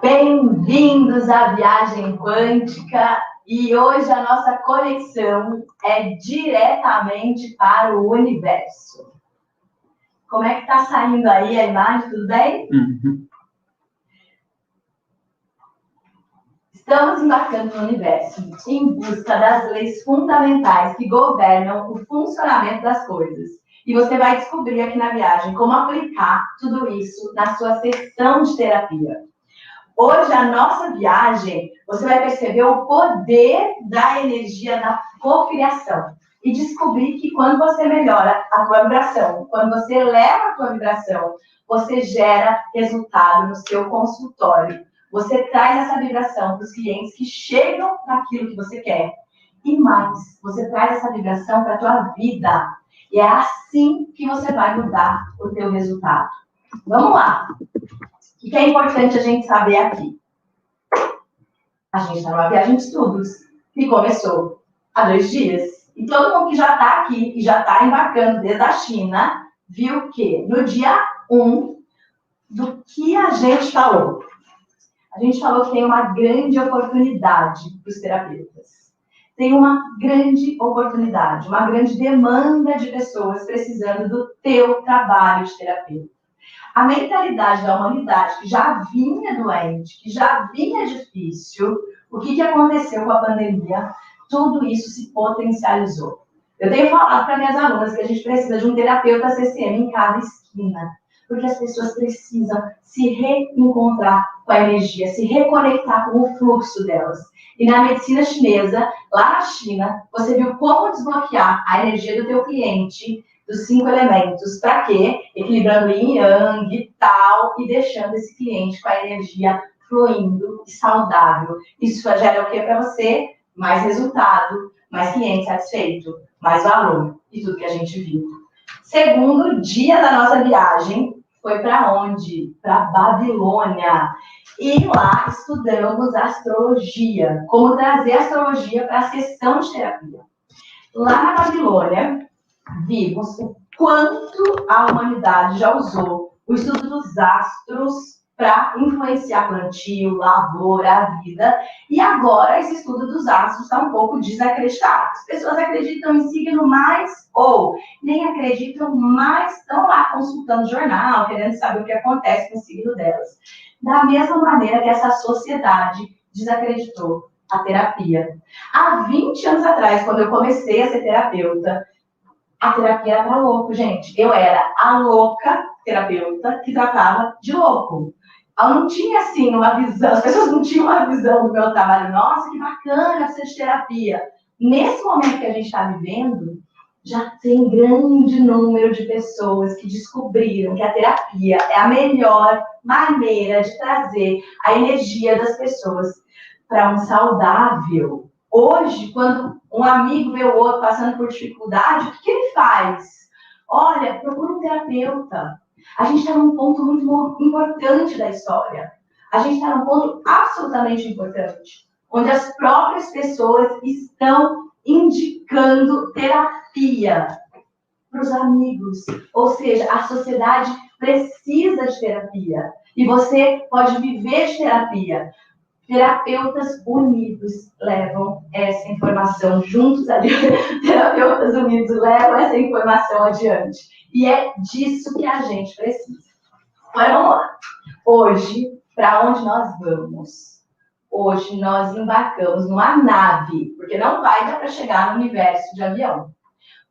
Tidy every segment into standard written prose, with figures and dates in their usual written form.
Bem-vindos à Viagem Quântica, e hoje a nossa conexão é diretamente para o universo. Como é que está saindo aí a imagem? Tudo bem? Uhum. Estamos embarcando no universo em busca das leis fundamentais que governam o funcionamento das coisas. E você vai descobrir aqui na viagem como aplicar tudo isso na sua sessão de terapia. Hoje, a nossa viagem, você vai perceber o poder da energia da cocriação e descobrir que quando você melhora a tua vibração, quando você eleva a tua vibração, você gera resultado no seu consultório. Você traz essa vibração para os clientes que chegam naquilo que você quer. E mais, você traz essa vibração para a tua vida. E é assim que você vai mudar o teu resultado. Vamos lá. O que é importante a gente saber aqui? A gente está numa viagem de estudos que começou há 2 dias. E todo mundo que já está aqui e já está embarcando desde a China, viu que no dia 1, do que a gente falou? A gente falou que tem uma grande oportunidade para os terapeutas. Tem uma grande oportunidade, uma grande demanda de pessoas precisando do teu trabalho de terapeuta. A mentalidade da humanidade, que já vinha doente, que já vinha difícil, o que aconteceu com a pandemia? Tudo isso se potencializou. Eu tenho falado para minhas alunas que a gente precisa de um terapeuta CCM em cada esquina, porque as pessoas precisam se reencontrar com a energia, se reconectar com o fluxo delas. E na medicina chinesa, lá na China, você viu como desbloquear a energia do teu cliente, dos 5 elementos. Para quê? Equilibrando yin e yang e tal, e deixando esse cliente com a energia fluindo e saudável. Isso gera o quê para você? Mais resultado, mais cliente satisfeito, mais valor e tudo que a gente viu. Segundo dia da nossa viagem, foi para onde? Para Babilônia. E lá estudamos astrologia, como trazer a astrologia para a sessão de terapia. Lá na Babilônia, vimos o quanto a humanidade já usou o estudo dos astros para influenciar plantio, lavoura, a vida. E agora esse estudo dos astros está um pouco desacreditado. As pessoas acreditam em signo mais ou nem acreditam mais, estão lá consultando jornal, querendo saber o que acontece com o signo delas. Da mesma maneira que essa sociedade desacreditou a terapia. Há 20 anos atrás, quando eu comecei a ser terapeuta, a terapia era para louco, gente. Eu era a louca terapeuta que tratava de louco. Eu não tinha, assim, uma visão, as pessoas não tinham uma visão do meu trabalho. Nossa, que bacana ser de terapia. Nesse momento que a gente está vivendo, já tem grande número de pessoas que descobriram que a terapia é a melhor maneira de trazer a energia das pessoas para um saudável. Hoje, quando um amigo vê o outro passando por dificuldade, o que ele faz? Olha, procura um terapeuta. A gente está num ponto muito importante da história. A gente está num ponto absolutamente importante, onde as próprias pessoas estão indicando terapia para os amigos. Ou seja, a sociedade precisa de terapia. E você pode viver de terapia. Terapeutas unidos levam essa informação juntos adiante. Terapeutas unidos levam essa informação adiante. E é disso que a gente precisa. Mas vamos lá. Hoje, para onde nós vamos? Hoje nós embarcamos numa nave, porque não vai dar para chegar no universo de avião.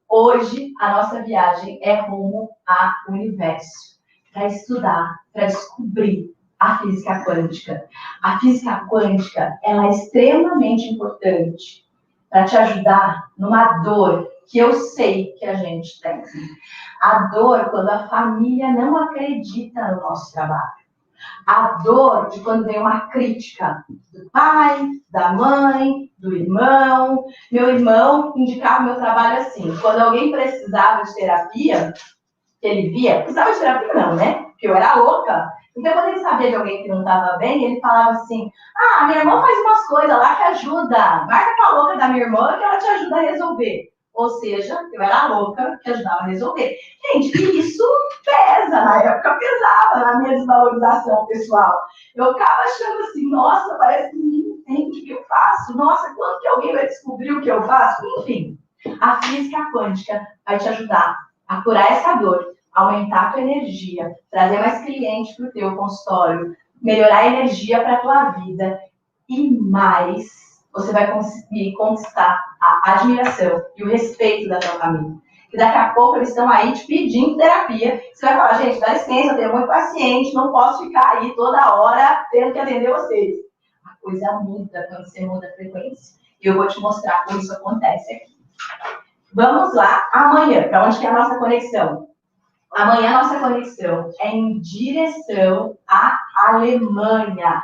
Hoje a nossa viagem é rumo ao universo, para estudar, para descobrir a física quântica. A física quântica, ela é extremamente importante para te ajudar numa dor que eu sei que a gente tem. A dor quando a família não acredita no nosso trabalho. A dor de quando vem uma crítica do pai, da mãe, do irmão. Meu irmão indicava meu trabalho assim. Quando alguém precisava de terapia, que ele via, precisava de terapia não, né? Porque eu era louca. Então, quando ele sabia de alguém que não estava bem, ele falava assim, minha irmã faz umas coisas lá que ajuda. Marca com a louca da minha irmã que ela te ajuda a resolver. Ou seja, eu era louca que ajudava a resolver. Gente, e isso pesa, na época pesava na minha desvalorização pessoal. Eu ficava achando assim, nossa, parece que ninguém entende o que eu faço. Nossa, quando que alguém vai descobrir o que eu faço? Enfim, a física quântica vai te ajudar a curar essa dor, aumentar a tua energia, trazer mais clientes para o teu consultório, melhorar a energia para a tua vida e mais, você vai conseguir conquistar a admiração e o respeito da tua família. E daqui a pouco eles estão aí te pedindo terapia. Você vai falar, gente, dá licença, eu tenho muito paciente, não posso ficar aí toda hora tendo que atender vocês. A coisa muda quando você muda a frequência. E eu vou te mostrar como isso acontece aqui. Vamos lá, amanhã, para onde que é a nossa conexão? Amanhã a nossa conexão é em direção à Alemanha.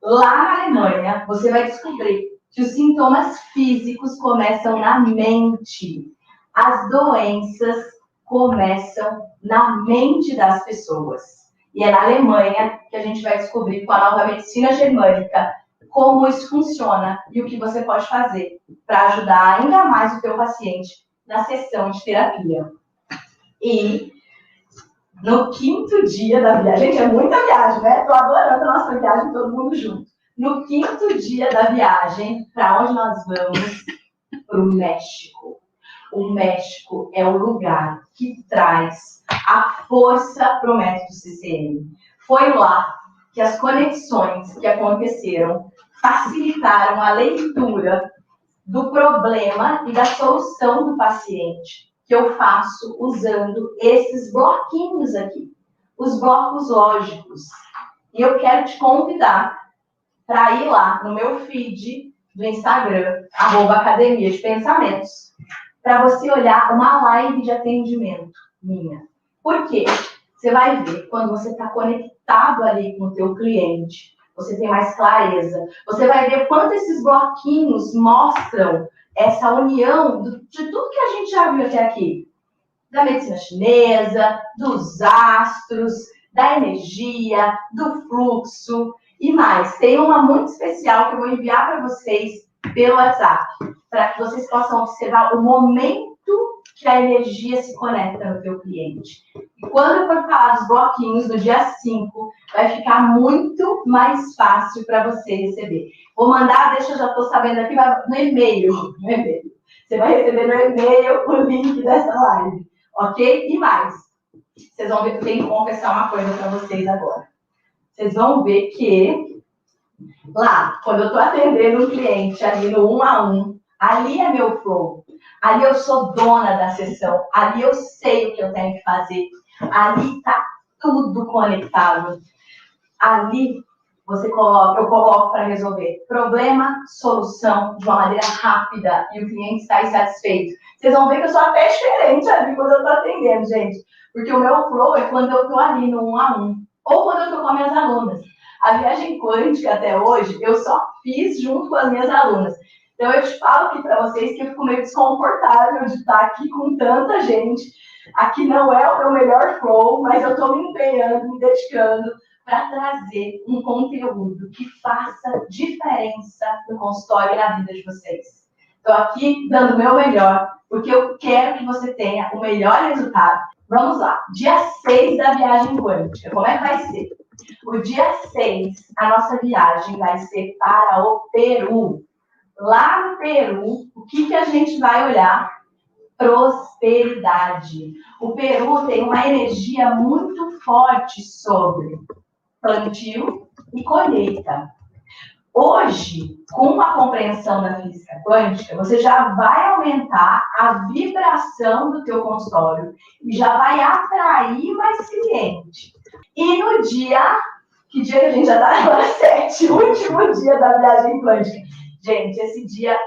Lá na Alemanha, você vai descobrir que os sintomas físicos começam na mente. As doenças começam na mente das pessoas. E é na Alemanha que a gente vai descobrir com a nova medicina germânica como isso funciona e o que você pode fazer para ajudar ainda mais o teu paciente na sessão de terapia. E no 5º dia da viagem, gente, é muita viagem, né? Estou adorando a nossa viagem, todo mundo junto. No 5º dia da viagem, para onde nós vamos? Para o México. O México é o lugar que traz a força para o método CCM. Foi lá que as conexões que aconteceram facilitaram a leitura do problema e da solução do paciente, que eu faço usando esses bloquinhos aqui, os blocos lógicos. E eu quero te convidar para ir lá no meu feed do Instagram, @Academia de Pensamentos, para você olhar uma live de atendimento minha. Por quê? Você vai ver quando você está conectado ali com o teu cliente, você tem mais clareza. Você vai ver quanto esses bloquinhos mostram essa união de tudo que a gente já viu até aqui. Da medicina chinesa, dos astros, da energia, do fluxo e mais. Tem uma muito especial que eu vou enviar para vocês pelo WhatsApp, para que vocês possam observar o momento que a energia se conecta no teu cliente. E quando eu for falar dos bloquinhos do dia 5, vai ficar muito mais fácil para você receber. Vou mandar, deixa eu já estou sabendo aqui, no e-mail. Você vai receber no e-mail o link dessa live, ok? E mais, vocês vão ver que eu tenho que confessar uma coisa para vocês agora. Vocês vão ver que lá, quando eu estou atendendo um cliente ali no 1 a 1, ali é meu flow. Ali eu sou dona da sessão. Ali eu sei o que eu tenho que fazer. Ali está tudo conectado. Ali eu coloco para resolver problema, solução, de uma maneira rápida e o cliente está insatisfeito. Vocês vão ver que eu sou até diferente ali quando eu estou atendendo, gente. Porque o meu flow é quando eu estou ali no 1 a 1. Ou quando eu estou com as minhas alunas. A viagem quântica até hoje, eu só fiz junto com as minhas alunas. Então, eu te falo aqui para vocês que eu fico meio desconfortável de estar aqui com tanta gente. Aqui não é o meu melhor flow, mas eu estou me empenhando, me dedicando para trazer um conteúdo que faça diferença no consultório e na vida de vocês. Estou aqui dando o meu melhor, porque eu quero que você tenha o melhor resultado. Vamos lá, dia 6 da viagem quântica. Como é que vai ser? O dia 6, a nossa viagem vai ser para o Peru. Lá no Peru, o que a gente vai olhar? Prosperidade. O Peru tem uma energia muito forte sobre plantio e colheita. Hoje, com a compreensão da física quântica, você já vai aumentar a vibração do teu consultório e já vai atrair mais cliente. E no dia, que dia que a gente já está agora? 7, último dia da viagem quântica. Gente, esse dia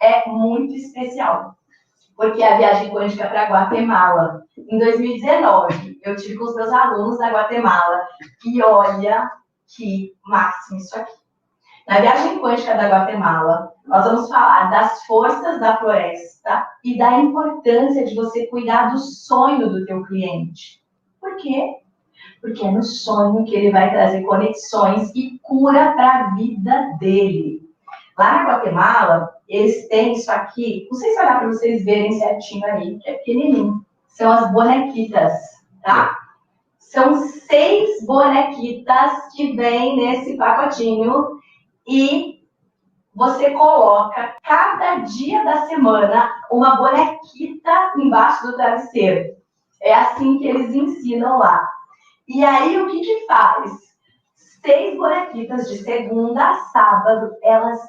é muito especial, porque é a viagem quântica para Guatemala. Em 2019, eu tive com os meus alunos da Guatemala e olha que máximo isso aqui. Na viagem quântica da Guatemala, nós vamos falar das forças da floresta e da importância de você cuidar do sonho do teu cliente. Por quê? Porque é no sonho que ele vai trazer conexões e cura para a vida dele. Lá na Guatemala, eles têm isso aqui, não sei se vai dar para vocês verem certinho aí, que é pequenininho. São as bonequitas, tá? São 6 bonequitas que vêm nesse pacotinho e você coloca cada dia da semana uma bonequita embaixo do travesseiro. É assim que eles ensinam lá. E aí, o que que faz? 6 bonequitas de segunda a sábado, elas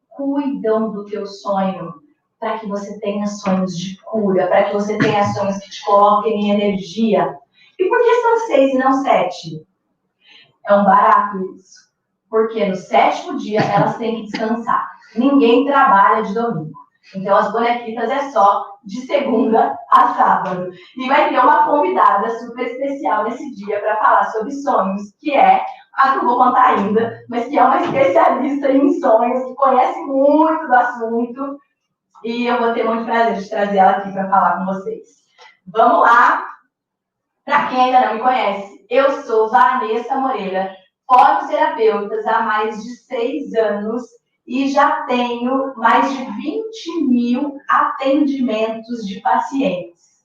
cuidam do teu sonho, para que você tenha sonhos de cura, para que você tenha sonhos que te coloquem em energia. E por que são 6 e não 7? É um barato isso. Porque no 7º dia elas têm que descansar. Ninguém trabalha de domingo. Então as bonequitas é só de segunda a sábado. E vai ter uma convidada super especial nesse dia para falar sobre sonhos, que é a que eu vou contar ainda, mas que é uma especialista em sonhos, que conhece muito do assunto. E eu vou ter muito prazer de trazer ela aqui para falar com vocês. Vamos lá. Para quem ainda não me conhece, eu sou Vanessa Moreira, fototerapeuta há mais de 6 anos e já tenho mais de 20 mil atendimentos de pacientes.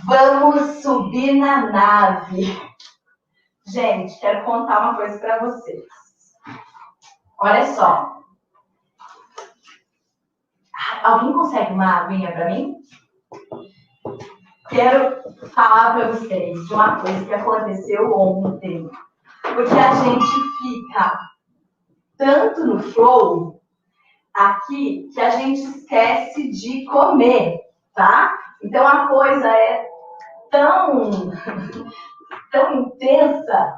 Vamos subir na nave. Gente, quero contar uma coisa para vocês. Olha só. Alguém consegue uma aguinha para mim? Quero falar para vocês de uma coisa que aconteceu ontem. Porque a gente fica tanto no flow aqui que a gente esquece de comer, tá? Então a coisa é tão intensa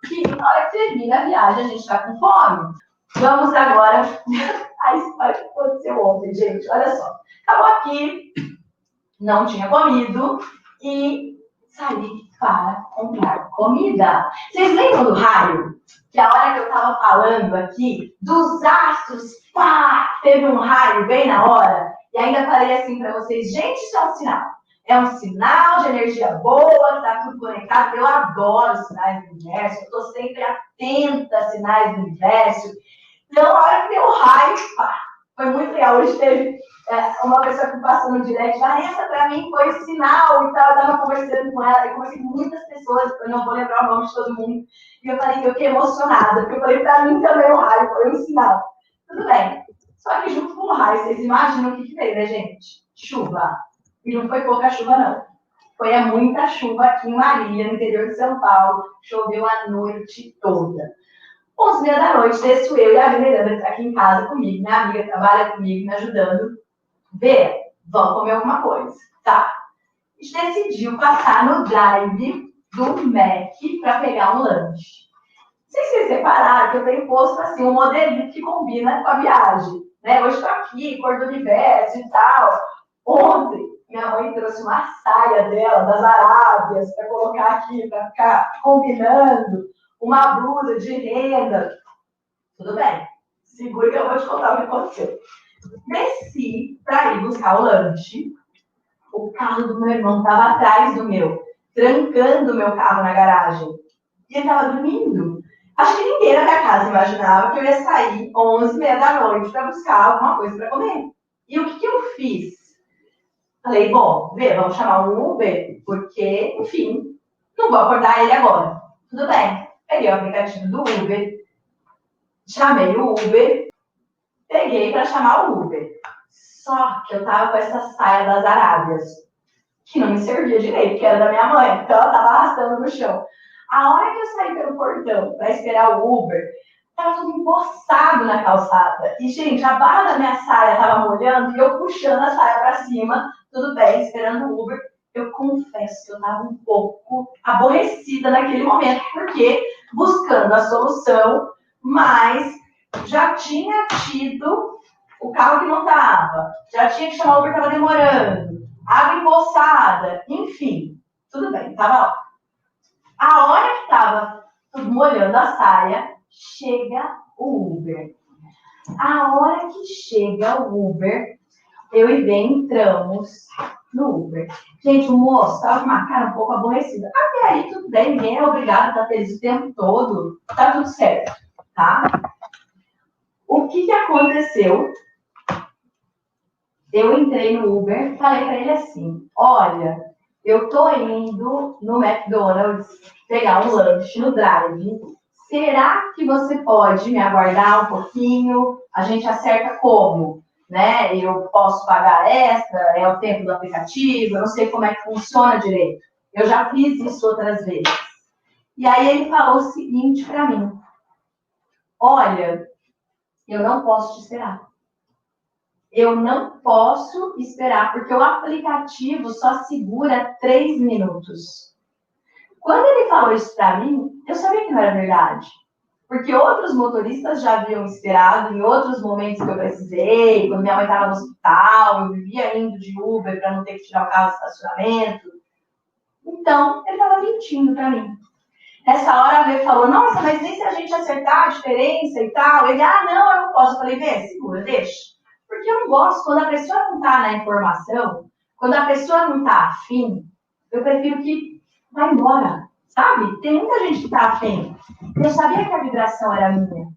que na hora que termina a viagem a gente tá com fome. Vamos agora a história que aconteceu ontem, gente. Olha só. Acabou aqui, não tinha comido e saí para comprar comida. Vocês lembram do raio? Que a hora que eu tava falando aqui, dos astros, pá, teve um raio bem na hora. E ainda falei assim para vocês, gente, isso é um sinal. É um sinal de energia boa, que tá tudo conectado. Eu adoro sinais do universo, eu tô sempre atenta a sinais do universo. Então, a hora que deu o raio, pá, foi muito legal. Hoje teve uma pessoa que passou no direct, Vanessa, pra mim foi sinal e tal. Eu tava conversando com ela, eu conversei com muitas pessoas, eu não vou lembrar o nome de todo mundo. E eu falei que eu fiquei emocionada, porque eu falei, pra mim também o raio foi um sinal. Tudo bem. Só que junto com o raio, vocês imaginam o que veio, né, gente? Chuva. E não foi pouca chuva, não. Foi muita chuva aqui em Marília, no interior de São Paulo. Choveu a noite toda. 11h30 da noite, desço eu e a Miranda, que está aqui em casa comigo. Minha amiga trabalha comigo, me ajudando. Vê, vamos comer alguma coisa, tá? A gente decidiu passar no drive do Mac para pegar um lanche. Não sei se vocês repararam que eu tenho posto assim, um modelito que combina com a viagem. Né? Hoje estou aqui, cor do universo e tal. Ontem, minha mãe trouxe uma saia dela, das Arábias, para colocar aqui, para ficar combinando. Uma blusa de renda. Tudo bem. Segura que eu vou te contar o que aconteceu. Desci para ir buscar o lanche. O carro do meu irmão estava atrás do meu, trancando o meu carro na garagem. E ele estava dormindo. Acho que ninguém na minha casa imaginava que eu ia sair 11h30 da noite para buscar alguma coisa para comer. E o que eu fiz? Falei, bom, vamos chamar um Uber, porque, enfim, não vou acordar ele agora. Tudo bem. Peguei o aplicativo do Uber, chamei o Uber, peguei para chamar o Uber. Só que eu tava com essa saia das Arábias, que não me servia direito, que era da minha mãe, então ela tava arrastando no chão. A hora que eu saí pelo portão para esperar o Uber, tava tudo empoçado na calçada. E, gente, a barra da minha saia tava molhando e eu puxando a saia para cima, tudo bem, esperando o Uber. Eu confesso que eu estava um pouco aborrecida naquele momento, porque buscando a solução, mas já tinha tido o carro que não estava, já tinha que chamar o Uber, estava demorando, água empoçada, enfim, tudo bem, estava lá. A hora que estava tudo molhando a saia, chega o Uber. A hora que chega o Uber, eu e Ben entramos no Uber. Gente, o moço estava com uma cara um pouco aborrecida. Até aí, tudo bem, ninguém é obrigado a estar feliz o tempo todo. Tá tudo certo, tá? O que aconteceu? Eu entrei no Uber e falei para ele assim, olha, eu tô indo no McDonald's pegar um lanche no drive. Será que você pode me aguardar um pouquinho? A gente acerta como? Né? Eu posso pagar extra, é o tempo do aplicativo, eu não sei como é que funciona direito. Eu já fiz isso outras vezes. E aí ele falou o seguinte para mim, olha, eu não posso te esperar. Eu não posso esperar, porque o aplicativo só segura 3 minutos. Quando ele falou isso para mim, eu sabia que não era verdade. Porque outros motoristas já haviam esperado em outros momentos que eu precisei, quando minha mãe estava no hospital, eu vivia indo de Uber para não ter que tirar o carro do estacionamento. Então, ele estava mentindo para mim. Nessa hora, a Vê falou, nossa, mas nem se a gente acertar a diferença e tal. Ele, não, eu não posso. Eu falei, Vê, segura, deixa. Porque eu não gosto, quando a pessoa não está na informação, quando a pessoa não está afim, eu prefiro que vá embora, sabe? Tem muita gente que está afim. Eu sabia que a vibração era minha.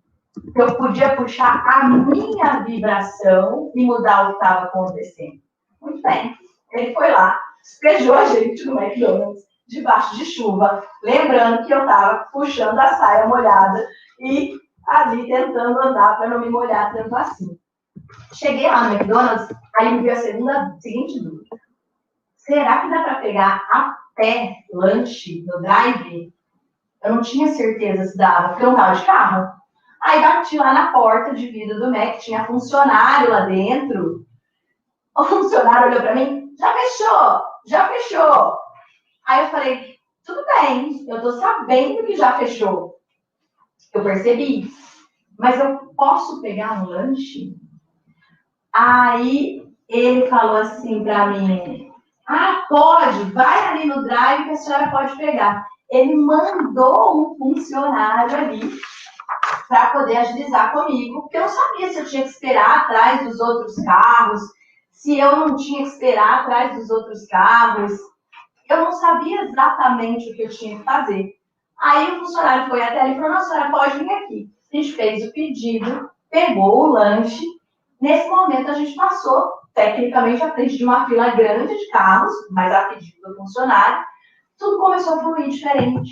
Eu podia puxar a minha vibração e mudar o que estava acontecendo. Muito bem. Ele foi lá, despejou a gente no McDonald's, debaixo de chuva, lembrando que eu estava puxando a saia molhada e ali tentando andar para não me molhar tanto assim. Cheguei lá no McDonald's, aí me veio a seguinte dúvida. Será que dá para pegar a pé lanche no drive? Eu não tinha certeza se dava, porque eu não estava de carro. Aí bati lá na porta de vidro do Mac, tinha funcionário lá dentro. O funcionário olhou para mim, já fechou, já fechou. Aí eu falei, tudo bem, eu tô sabendo que já fechou. Eu percebi, mas eu posso pegar um lanche? Aí ele falou assim para mim, pode, vai ali no drive que a senhora pode pegar. Ele mandou um funcionário ali para poder agilizar comigo, porque eu não sabia se eu tinha que esperar atrás dos outros carros, se eu não tinha que esperar atrás dos outros carros. Eu não sabia exatamente o que eu tinha que fazer. Aí o funcionário foi até ali e falou, não, a senhora pode vir aqui. A gente fez o pedido, pegou o lanche. Nesse momento a gente passou, tecnicamente, à frente de uma fila grande de carros, mas a pedido do funcionário, tudo começou a fluir diferente.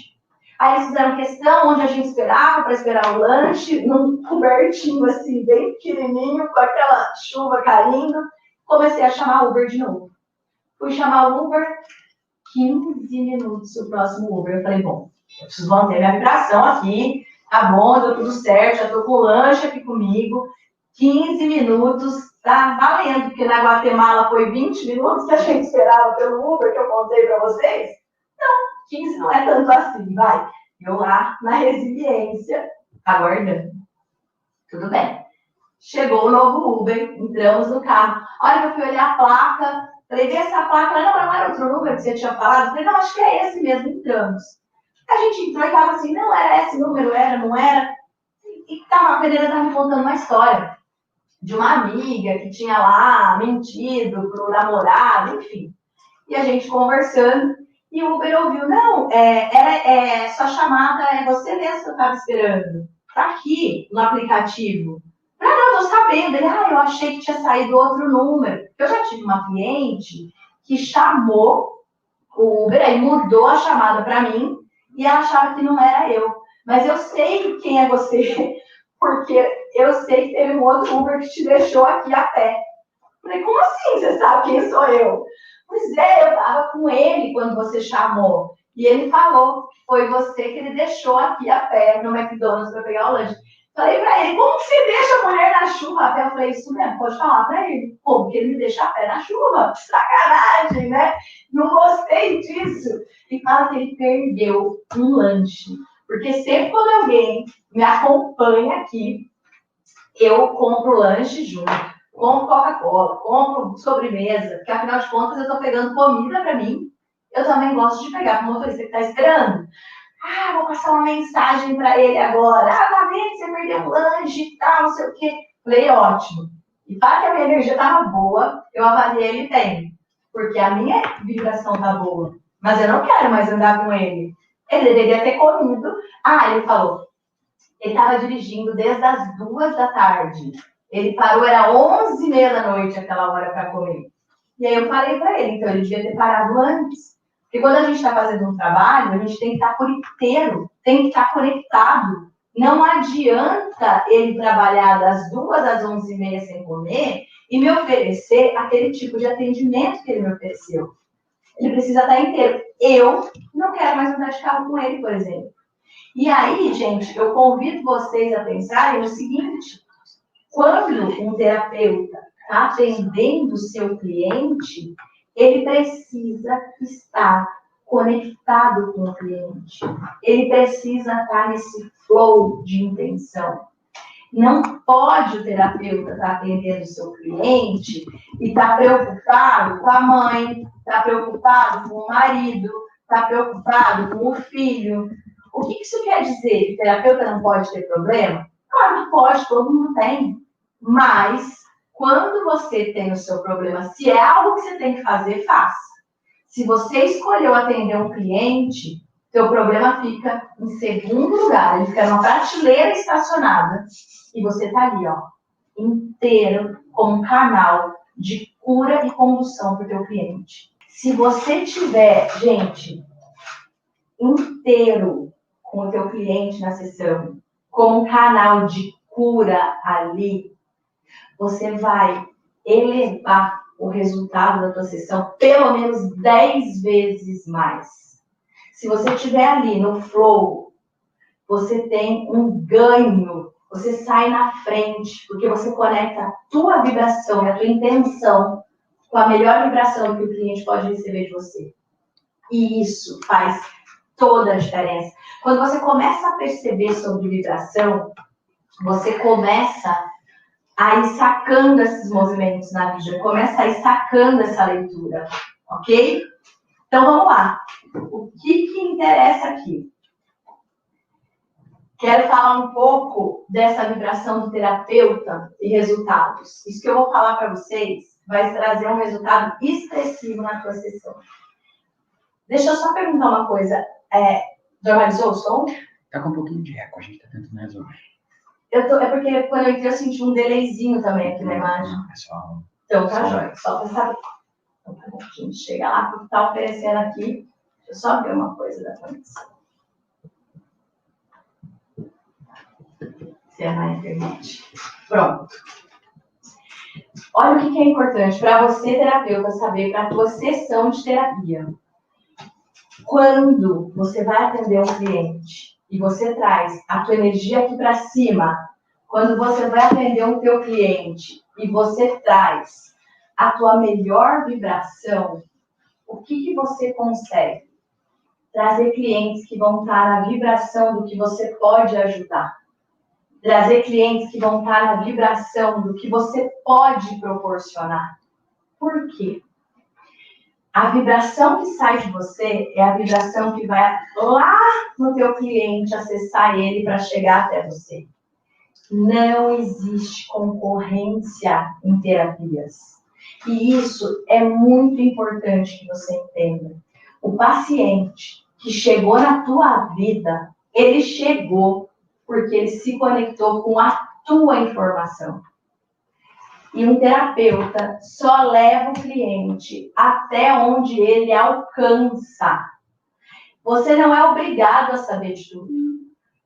Aí eles fizeram questão onde a gente esperava para esperar o lanche, num cobertinho assim, bem pequenininho, com aquela chuva caindo. Comecei a chamar Uber de novo. Fui chamar o Uber, 15 minutos o próximo Uber. Eu falei, bom, eu preciso manter minha vibração aqui, tá bom, deu tudo certo, já tô com o lanche aqui comigo. 15 minutos, tá valendo, porque na Guatemala foi 20 minutos que a gente esperava pelo Uber, que eu contei para vocês. Então, 15 não é tanto assim, vai. Eu lá, na resiliência, aguardando. Tudo bem. Chegou o novo Uber, entramos no carro. A hora que eu fui olhar a placa, falei, vê essa placa, não era outro número que você tinha falado? Falei, não, acho que é esse mesmo, entramos. A gente entrou e tava assim, não era esse número, era, não era. E a Pereira estava me contando uma história de uma amiga que tinha lá mentido pro namorado, enfim. E a gente conversando, e o Uber ouviu, não, sua chamada é você mesmo que eu estava esperando. Tá aqui no aplicativo. Não, tô sabendo. Ele, eu achei que tinha saído outro número. Eu já tive uma cliente que chamou o Uber, aí mudou a chamada para mim, e ela achava que não era eu. Mas eu sei quem é você, porque eu sei que teve um outro Uber que te deixou aqui a pé. Falei, como assim você sabe quem sou eu? Pois é, eu estava com ele quando você chamou. E ele falou que foi você que ele deixou aqui a pé no McDonald's para pegar o lanche. Falei para ele, como que você deixa a mulher na chuva a pé? Eu falei, isso mesmo, pode falar para ele. Como que ele me deixa a pé na chuva? Sacanagem, né? Não gostei disso. E fala que ele perdeu um lanche. Porque sempre quando alguém me acompanha aqui, eu compro lanche junto, compro Coca-Cola, compro sobremesa, porque afinal de contas eu estou pegando comida para mim. Eu também gosto de pegar para o motorista que está esperando. Vou passar uma mensagem para ele agora. Tá vendo que você perdeu um lanche e tal, não sei o quê. Falei, ótimo. E para que a minha energia estava boa, eu avaliei ele bem. Porque a minha vibração está boa. Mas eu não quero mais andar com ele. Ele deveria ter comido. Ele falou, ele estava dirigindo desde as 2 da tarde. Ele parou, era 11h30 da noite aquela hora para comer. E aí eu falei para ele, então ele devia ter parado antes. Porque quando a gente está fazendo um trabalho, a gente tem que estar por inteiro, tem que estar conectado. Não adianta ele trabalhar das 2 às 11h30 sem comer e me oferecer aquele tipo de atendimento que ele me ofereceu. Ele precisa estar inteiro. Eu não quero mais andar de carro com ele, por exemplo. E aí, gente, eu convido vocês a pensarem no seguinte: quando um terapeuta está atendendo o seu cliente, ele precisa estar conectado com o cliente. Ele precisa estar nesse flow de intenção. Não pode o terapeuta estar atendendo o seu cliente e estar preocupado com a mãe, estar preocupado com o marido, estar preocupado com o filho. O que isso quer dizer? Que o terapeuta não pode ter problema? Claro que pode, todo mundo tem. Mas, quando você tem o seu problema, se é algo que você tem que fazer, faça. Se você escolheu atender um cliente, seu problema fica em segundo lugar. Ele fica numa prateleira estacionada. E você está ali, ó, inteiro, como um canal de cura e condução para o teu cliente. Se você tiver, gente, inteiro com o teu cliente na sessão, como um canal de cura ali, você vai elevar o resultado da tua sessão pelo menos 10 vezes mais. Se você estiver ali no flow, você tem um ganho, você sai na frente, porque você conecta a tua vibração e a tua intenção com a melhor vibração que o cliente pode receber de você. E isso faz toda a diferença. Quando você começa a perceber sobre vibração, você começa a ir sacando esses movimentos na vida, começa a ir sacando essa leitura, ok? Então, vamos lá. O que interessa aqui? Quero falar um pouco dessa vibração do terapeuta e resultados. Isso que eu vou falar para vocês vai trazer um resultado expressivo na tua sessão. Deixa eu só perguntar uma coisa. Normalizou o som? Tá com um pouquinho de eco, a gente tá tentando resolver. É porque quando eu entrei eu senti um delayzinho também aqui na imagem. É só... Então tá jóia, só para saber. Então, a gente chega lá para o que está oferecendo aqui. Deixa eu só ver uma coisa da conexão. Se é na internet. Pronto. Olha o que é importante para você, terapeuta, saber para a tua sessão de terapia. Quando você vai atender um cliente e você traz a tua energia aqui para cima, quando você vai atender o teu cliente e você traz a tua melhor vibração, o que você consegue? Trazer clientes que vão estar na vibração do que você pode ajudar. Trazer clientes que vão estar na vibração do que você pode proporcionar. Por quê? A vibração que sai de você é a vibração que vai lá no teu cliente acessar ele para chegar até você. Não existe concorrência em terapias. E isso é muito importante que você entenda. O paciente que chegou na tua vida, ele chegou porque ele se conectou com a tua informação. E um terapeuta só leva o cliente até onde ele alcança. Você não é obrigado a saber de tudo,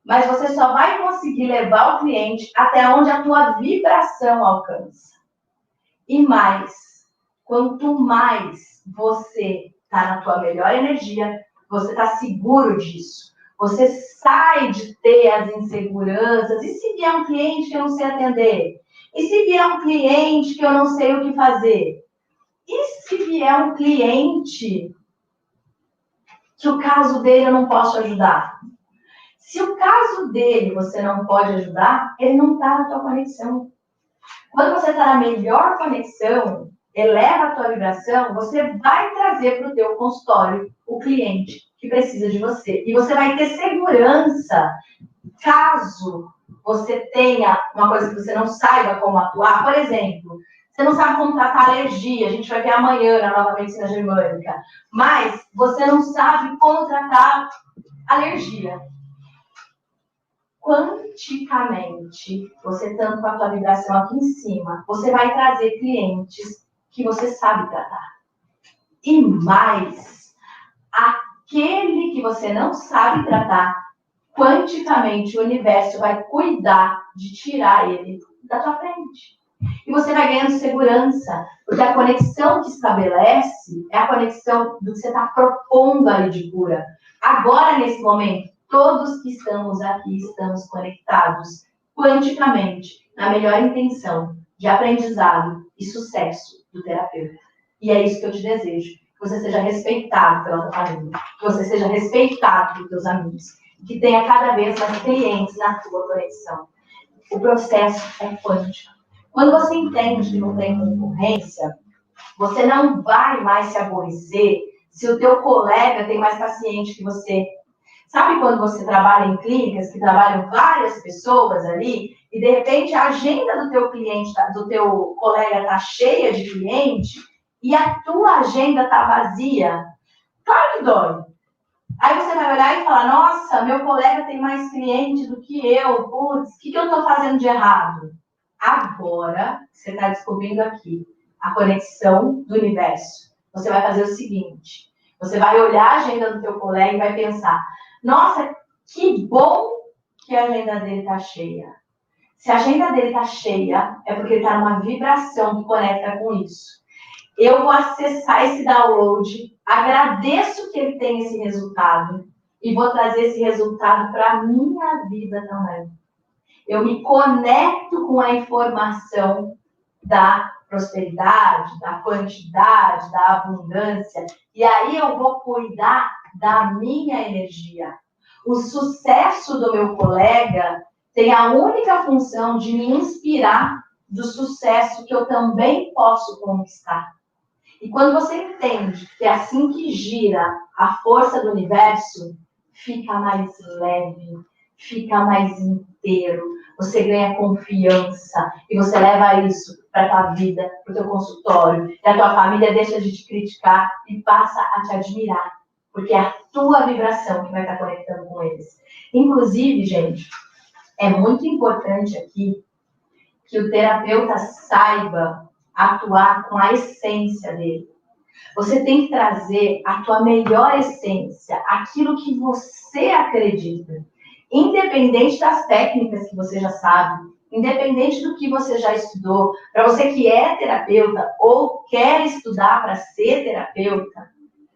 mas você só vai conseguir levar o cliente até onde a tua vibração alcança. E mais, quanto mais você está na tua melhor energia, você está seguro disso. Você sai de ter as inseguranças. E se vier um cliente que eu não sei atender? E se vier um cliente que eu não sei o que fazer? E se vier um cliente que o caso dele eu não posso ajudar? Se o caso dele você não pode ajudar, ele não está na tua conexão. Quando você está na melhor conexão, eleva a tua vibração, você vai trazer para o teu consultório o cliente que precisa de você. E você vai ter segurança caso você tenha uma coisa que você não saiba como atuar. Por exemplo, você não sabe como tratar alergia. A gente vai ver amanhã na nova medicina germânica. Mas você não sabe como tratar alergia. quanticamente, você estando com a tua vibração aqui em cima, você vai trazer clientes que você sabe tratar. E mais, aquele que você não sabe tratar, quanticamente o universo vai cuidar de tirar ele da tua frente. E você vai ganhando segurança, porque a conexão que estabelece é a conexão do que você está propondo ali de cura. Agora, nesse momento, todos que estamos aqui estamos conectados quanticamente, na melhor intenção de aprendizado e sucesso do terapeuta. E é isso que eu te desejo, que você seja respeitado pela tua família, que você seja respeitado pelos teus amigos, que tenha cada vez mais clientes na tua conexão. O processo é quântico. Quando você entende que não tem concorrência, você não vai mais se aborrecer se o teu colega tem mais paciente que você. Sabe quando você trabalha em clínicas que trabalham várias pessoas ali e de repente a agenda do teu cliente, do teu colega está cheia de cliente e a tua agenda está vazia? Claro que dói. Aí você vai olhar e falar, nossa, meu colega tem mais cliente do que eu, putz, o que eu estou fazendo de errado? Agora, você está descobrindo aqui a conexão do universo. Você vai fazer o seguinte, você vai olhar a agenda do teu colega e vai pensar, nossa, que bom que a agenda dele está cheia. Se a agenda dele está cheia, é porque ele está numa vibração que conecta com isso. Eu vou acessar esse download, agradeço que ele tem esse resultado e vou trazer esse resultado para a minha vida também. Eu me conecto com a informação da prosperidade, da quantidade, da abundância, e aí eu vou cuidar da minha energia. O sucesso do meu colega tem a única função de me inspirar do sucesso que eu também posso conquistar. E quando você entende que é assim que gira a força do universo, fica mais leve, fica mais inteiro, você ganha confiança e você leva isso para a tua vida, para o teu consultório, e a tua família deixa de te criticar e passa a te admirar, porque é a tua vibração que vai estar conectando com eles. Inclusive, gente, é muito importante aqui que o terapeuta saiba atuar com a essência dele. Você tem que trazer a tua melhor essência, aquilo que você acredita. Independente das técnicas que você já sabe, independente do que você já estudou, para você que é terapeuta ou quer estudar para ser terapeuta,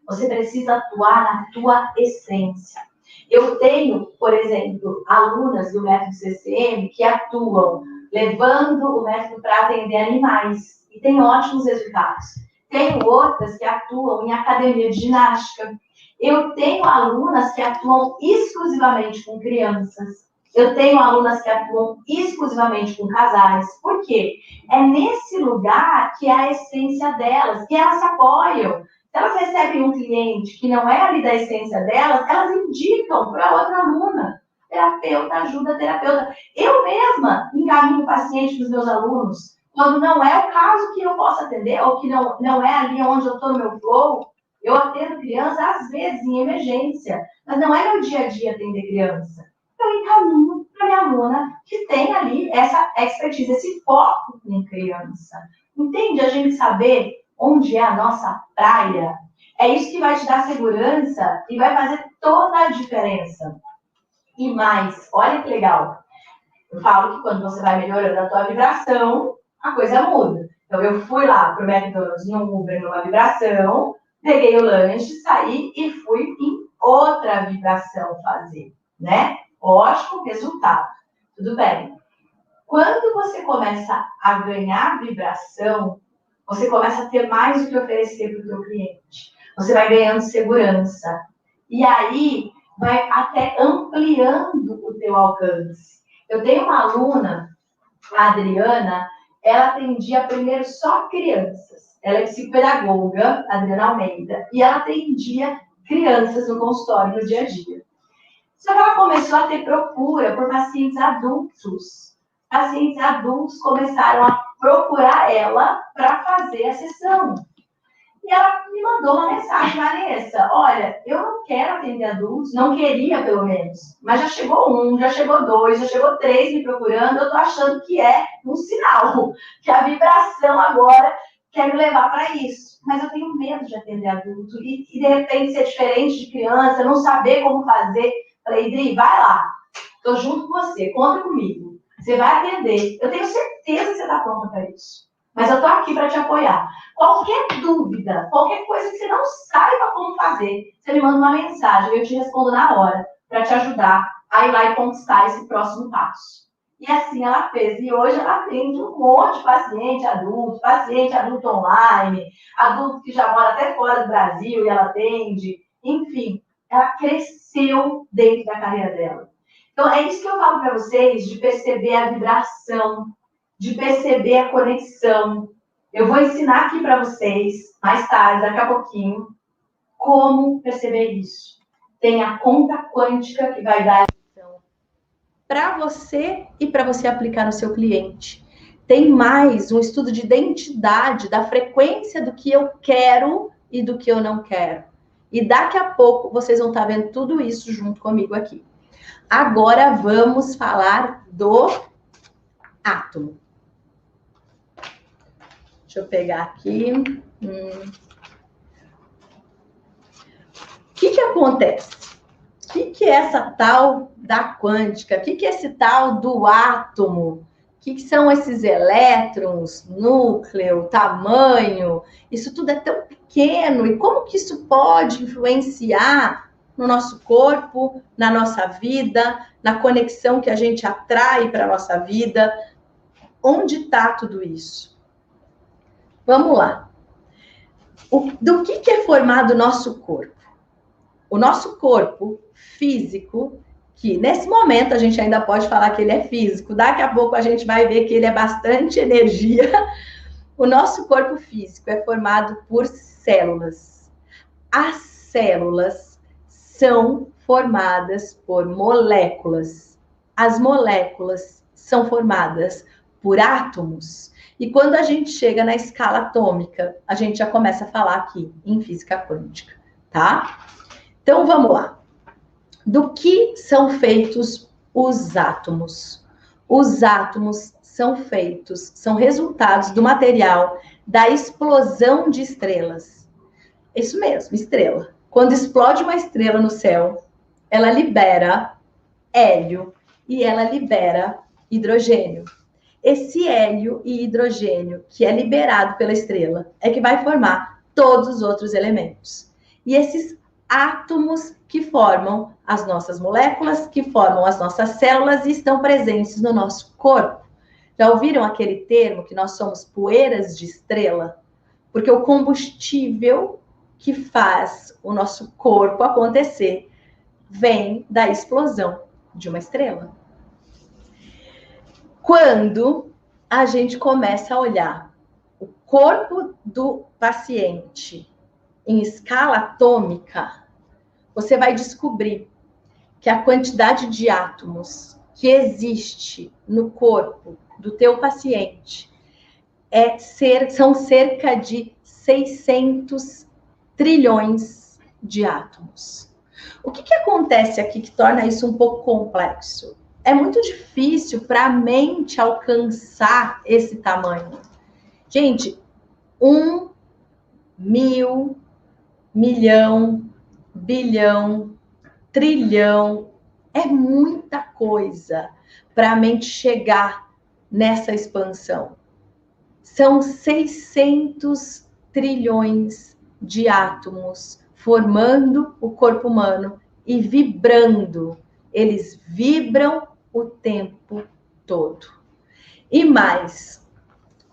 você precisa atuar na tua essência. Eu tenho, por exemplo, alunas do método CCM que atuam levando o método para atender animais e tem ótimos resultados. Tenho outras que atuam em academia de ginástica. Eu tenho alunas que atuam exclusivamente com crianças. Eu tenho alunas que atuam exclusivamente com casais. Por quê? É nesse lugar que é a essência delas, que elas se apoiam. Se elas recebem um cliente que não é ali da essência delas, elas indicam para outra aluna. Terapeuta ajuda terapeuta. Eu mesma encaminho o paciente para os meus alunos. Quando não é o caso que eu posso atender, ou que não é ali onde eu estou no meu flow, eu atendo criança, às vezes, em emergência. Mas não é meu dia a dia atender criança. Eu encaminho para minha aluna que tem ali essa expertise, esse foco em criança. Entende? A gente saber onde é a nossa praia. É isso que vai te dar segurança e vai fazer toda a diferença. E mais, olha que legal. Eu falo que quando você vai melhorando a tua vibração, a coisa muda. Então, eu fui lá pro McDonald's num Uber, numa vibração, peguei o lanche, saí e fui em outra vibração fazer, né? Ótimo resultado. Tudo bem. Quando você começa a ganhar vibração, você começa a ter mais o que oferecer para o teu cliente. Você vai ganhando segurança. E aí, vai até ampliando o teu alcance. Eu tenho uma aluna, a Adriana, ela atendia primeiro só crianças. Ela é psicopedagoga, Adriana Almeida, e ela atendia crianças no consultório no dia a dia. Só que ela começou a ter procura por pacientes adultos. Pacientes adultos começaram a procurar ela para fazer a sessão. E ela me me mandou uma mensagem, Vanessa, olha, eu não quero atender adultos, não queria pelo menos, mas já chegou um, já chegou dois, já chegou três me procurando, eu tô achando que é um sinal, que a vibração agora quer me levar para isso. Mas eu tenho medo de atender adulto e de repente ser diferente de criança, não saber como fazer. Falei, Dri, vai lá, tô junto com você, conta comigo, você vai atender, eu tenho certeza que você tá pronta para isso. Mas eu tô aqui para te apoiar. Qualquer dúvida, qualquer coisa que você não saiba como fazer, você me manda uma mensagem, eu te respondo na hora, para te ajudar a ir lá e conquistar esse próximo passo. E assim ela fez. E hoje ela atende um monte de paciente adulto online, adulto que já mora até fora do Brasil e ela atende. Enfim, ela cresceu dentro da carreira dela. Então, é isso que eu falo para vocês, de perceber a vibração, de perceber a conexão. Eu vou ensinar aqui para vocês, mais tarde, daqui a pouquinho, como perceber isso. Tem a conta quântica que vai dar para você e para você aplicar no seu cliente. Tem mais um estudo de identidade, da frequência do que eu quero e do que eu não quero. E daqui a pouco vocês vão estar vendo tudo isso junto comigo aqui. Agora vamos falar do átomo. Deixa eu pegar aqui. O que acontece? O que é essa tal da quântica? O que é esse tal do átomo? O que são esses elétrons, núcleo, tamanho? Isso tudo é tão pequeno. E como que isso pode influenciar no nosso corpo, na nossa vida, na conexão que a gente atrai para a nossa vida? Onde está tudo isso? Vamos lá. Do que é formado o nosso corpo? O nosso corpo físico, que nesse momento a gente ainda pode falar que ele é físico, daqui a pouco a gente vai ver que ele é bastante energia. O nosso corpo físico é formado por células. As células são formadas por moléculas. As moléculas são formadas por átomos. E quando a gente chega na escala atômica, a gente já começa a falar aqui em física quântica, tá? Então, vamos lá. Do que são feitos os átomos? Os átomos são resultados do material da explosão de estrelas. Isso mesmo, estrela. Quando explode uma estrela no céu, ela libera hélio e ela libera hidrogênio. Esse hélio e hidrogênio que é liberado pela estrela é que vai formar todos os outros elementos. E esses átomos que formam as nossas moléculas, que formam as nossas células e estão presentes no nosso corpo. Já ouviram aquele termo que nós somos poeiras de estrela? Porque o combustível que faz o nosso corpo acontecer vem da explosão de uma estrela. Quando a gente começa a olhar o corpo do paciente em escala atômica, você vai descobrir que a quantidade de átomos que existe no corpo do teu paciente são cerca de 600 trilhões de átomos. O que acontece aqui que torna isso um pouco complexo? É muito difícil para a mente alcançar esse tamanho. Gente, 1, 1000, milhão, bilhão, trilhão, é muita coisa para a mente chegar nessa expansão. São 600 trilhões de átomos formando o corpo humano e vibrando. Eles vibram o tempo todo. E mais,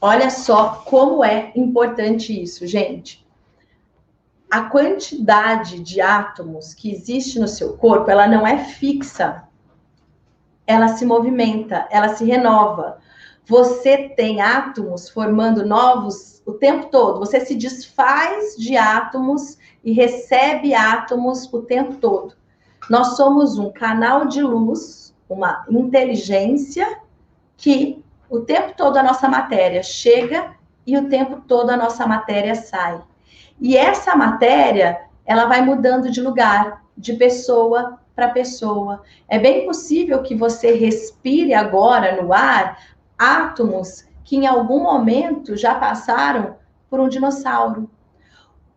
olha só como é importante isso, gente. A quantidade de átomos que existe no seu corpo, ela não é fixa. Ela se movimenta, ela se renova. Você tem átomos formando novos o tempo todo. Você se desfaz de átomos e recebe átomos o tempo todo. Nós somos um canal de luz, uma inteligência que o tempo todo a nossa matéria chega e o tempo todo a nossa matéria sai. E essa matéria, ela vai mudando de lugar, de pessoa para pessoa. É bem possível que você respire agora no ar átomos que em algum momento já passaram por um dinossauro,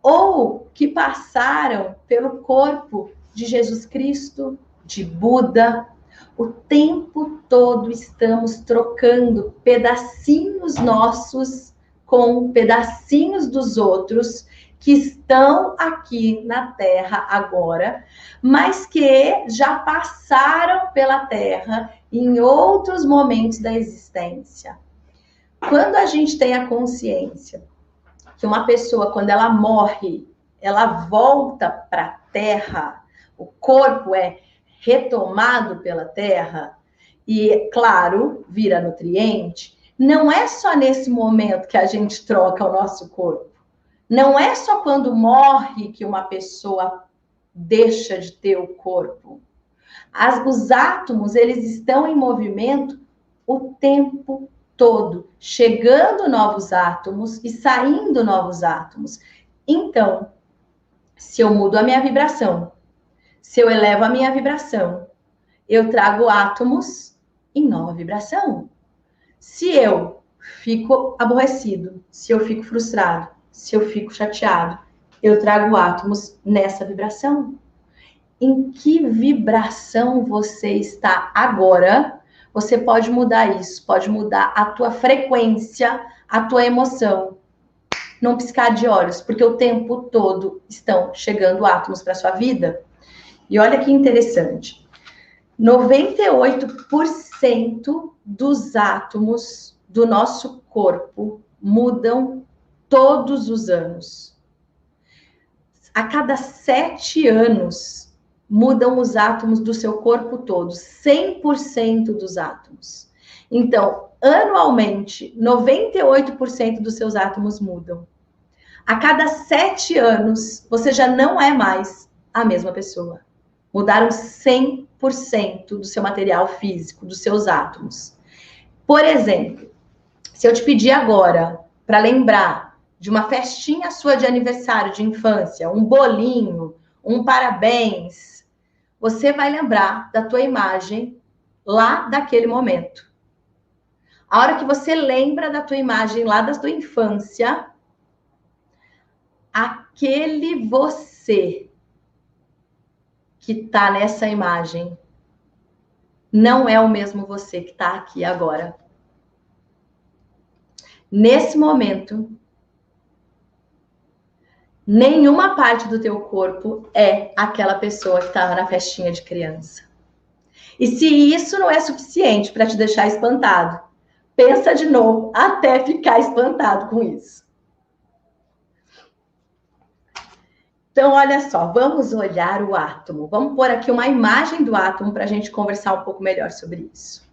ou que passaram pelo corpo de Jesus Cristo, de Buda. O tempo todo estamos trocando pedacinhos nossos com pedacinhos dos outros que estão aqui na Terra agora, mas que já passaram pela Terra em outros momentos da existência. Quando a gente tem a consciência que uma pessoa, quando ela morre, ela volta para a Terra, o corpo é retomado pela Terra e, claro, vira nutriente, não é só nesse momento que a gente troca o nosso corpo. Não é só quando morre que uma pessoa deixa de ter o corpo. Os átomos, eles estão em movimento o tempo todo, chegando novos átomos e saindo novos átomos. Então, se eu mudo a minha vibração, se eu elevo a minha vibração, eu trago átomos em nova vibração. Se eu fico aborrecido, se eu fico frustrado, se eu fico chateado, eu trago átomos nessa vibração. Em que vibração você está agora? Você pode mudar isso, pode mudar a tua frequência, a tua emoção. Não piscar de olhos, porque o tempo todo estão chegando átomos para sua vida. E olha que interessante. 98% dos átomos do nosso corpo mudam todos os anos. A cada 7 anos, mudam os átomos do seu corpo todo, 100% dos átomos. Então, anualmente, 98% dos seus átomos mudam. A cada 7 anos, você já não é mais a mesma pessoa. Mudaram 100% do seu material físico, dos seus átomos. Por exemplo, se eu te pedir agora para lembrar de uma festinha sua de aniversário de infância, um bolinho, um parabéns, você vai lembrar da tua imagem lá daquele momento. A hora que você lembra da tua imagem lá da tua infância, aquele você que está nessa imagem não é o mesmo você que está aqui agora. Nesse momento, nenhuma parte do teu corpo é aquela pessoa que estava na festinha de criança. E se isso não é suficiente para te deixar espantado, pensa de novo até ficar espantado com isso. Então, olha só, vamos olhar o átomo. Vamos pôr aqui uma imagem do átomo para a gente conversar um pouco melhor sobre isso.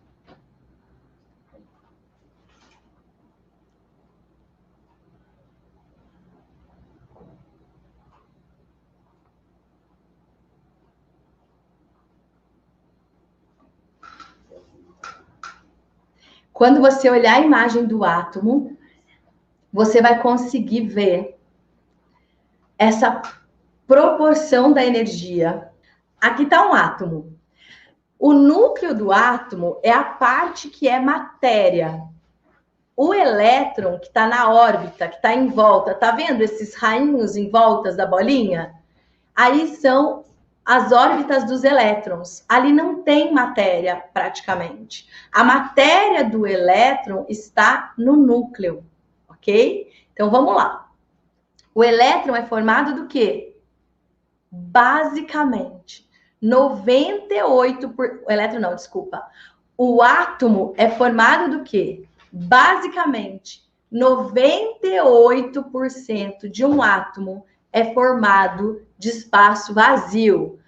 Quando você olhar a imagem do átomo, você vai conseguir ver essa proporção da energia. Aqui está um átomo. O núcleo do átomo é a parte que é matéria. O elétron que está na órbita, que está em volta, tá vendo esses rainhos em volta da bolinha? Aí são as órbitas dos elétrons. Ali não tem matéria, praticamente. A matéria do elétron está no núcleo, ok? Então, vamos lá. O elétron é formado do quê? Basicamente, 98%... O elétron não, desculpa. O átomo é formado do quê? Basicamente, 98% de um átomo é formado de espaço vazio.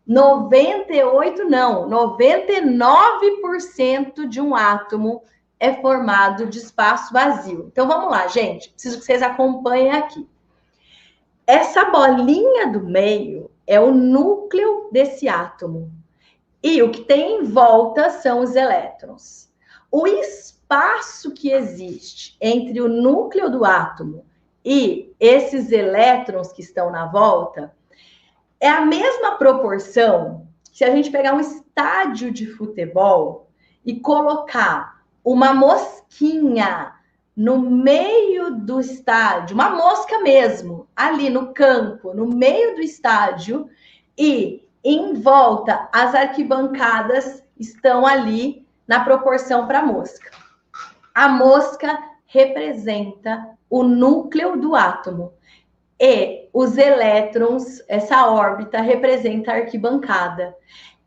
98 não, 99% de um átomo é formado de espaço vazio. Então vamos lá, gente, preciso que vocês acompanhem aqui. Essa bolinha do meio é o núcleo desse átomo. E o que tem em volta são os elétrons. O espaço que existe entre o núcleo do átomo e esses elétrons que estão na volta, é a mesma proporção. Se a gente pegar um estádio de futebol e colocar uma mosquinha no meio do estádio, uma mosca mesmo, ali no campo, no meio do estádio, e em volta as arquibancadas estão ali na proporção para a mosca. A mosca representa o núcleo do átomo. E os elétrons, essa órbita, representa a arquibancada.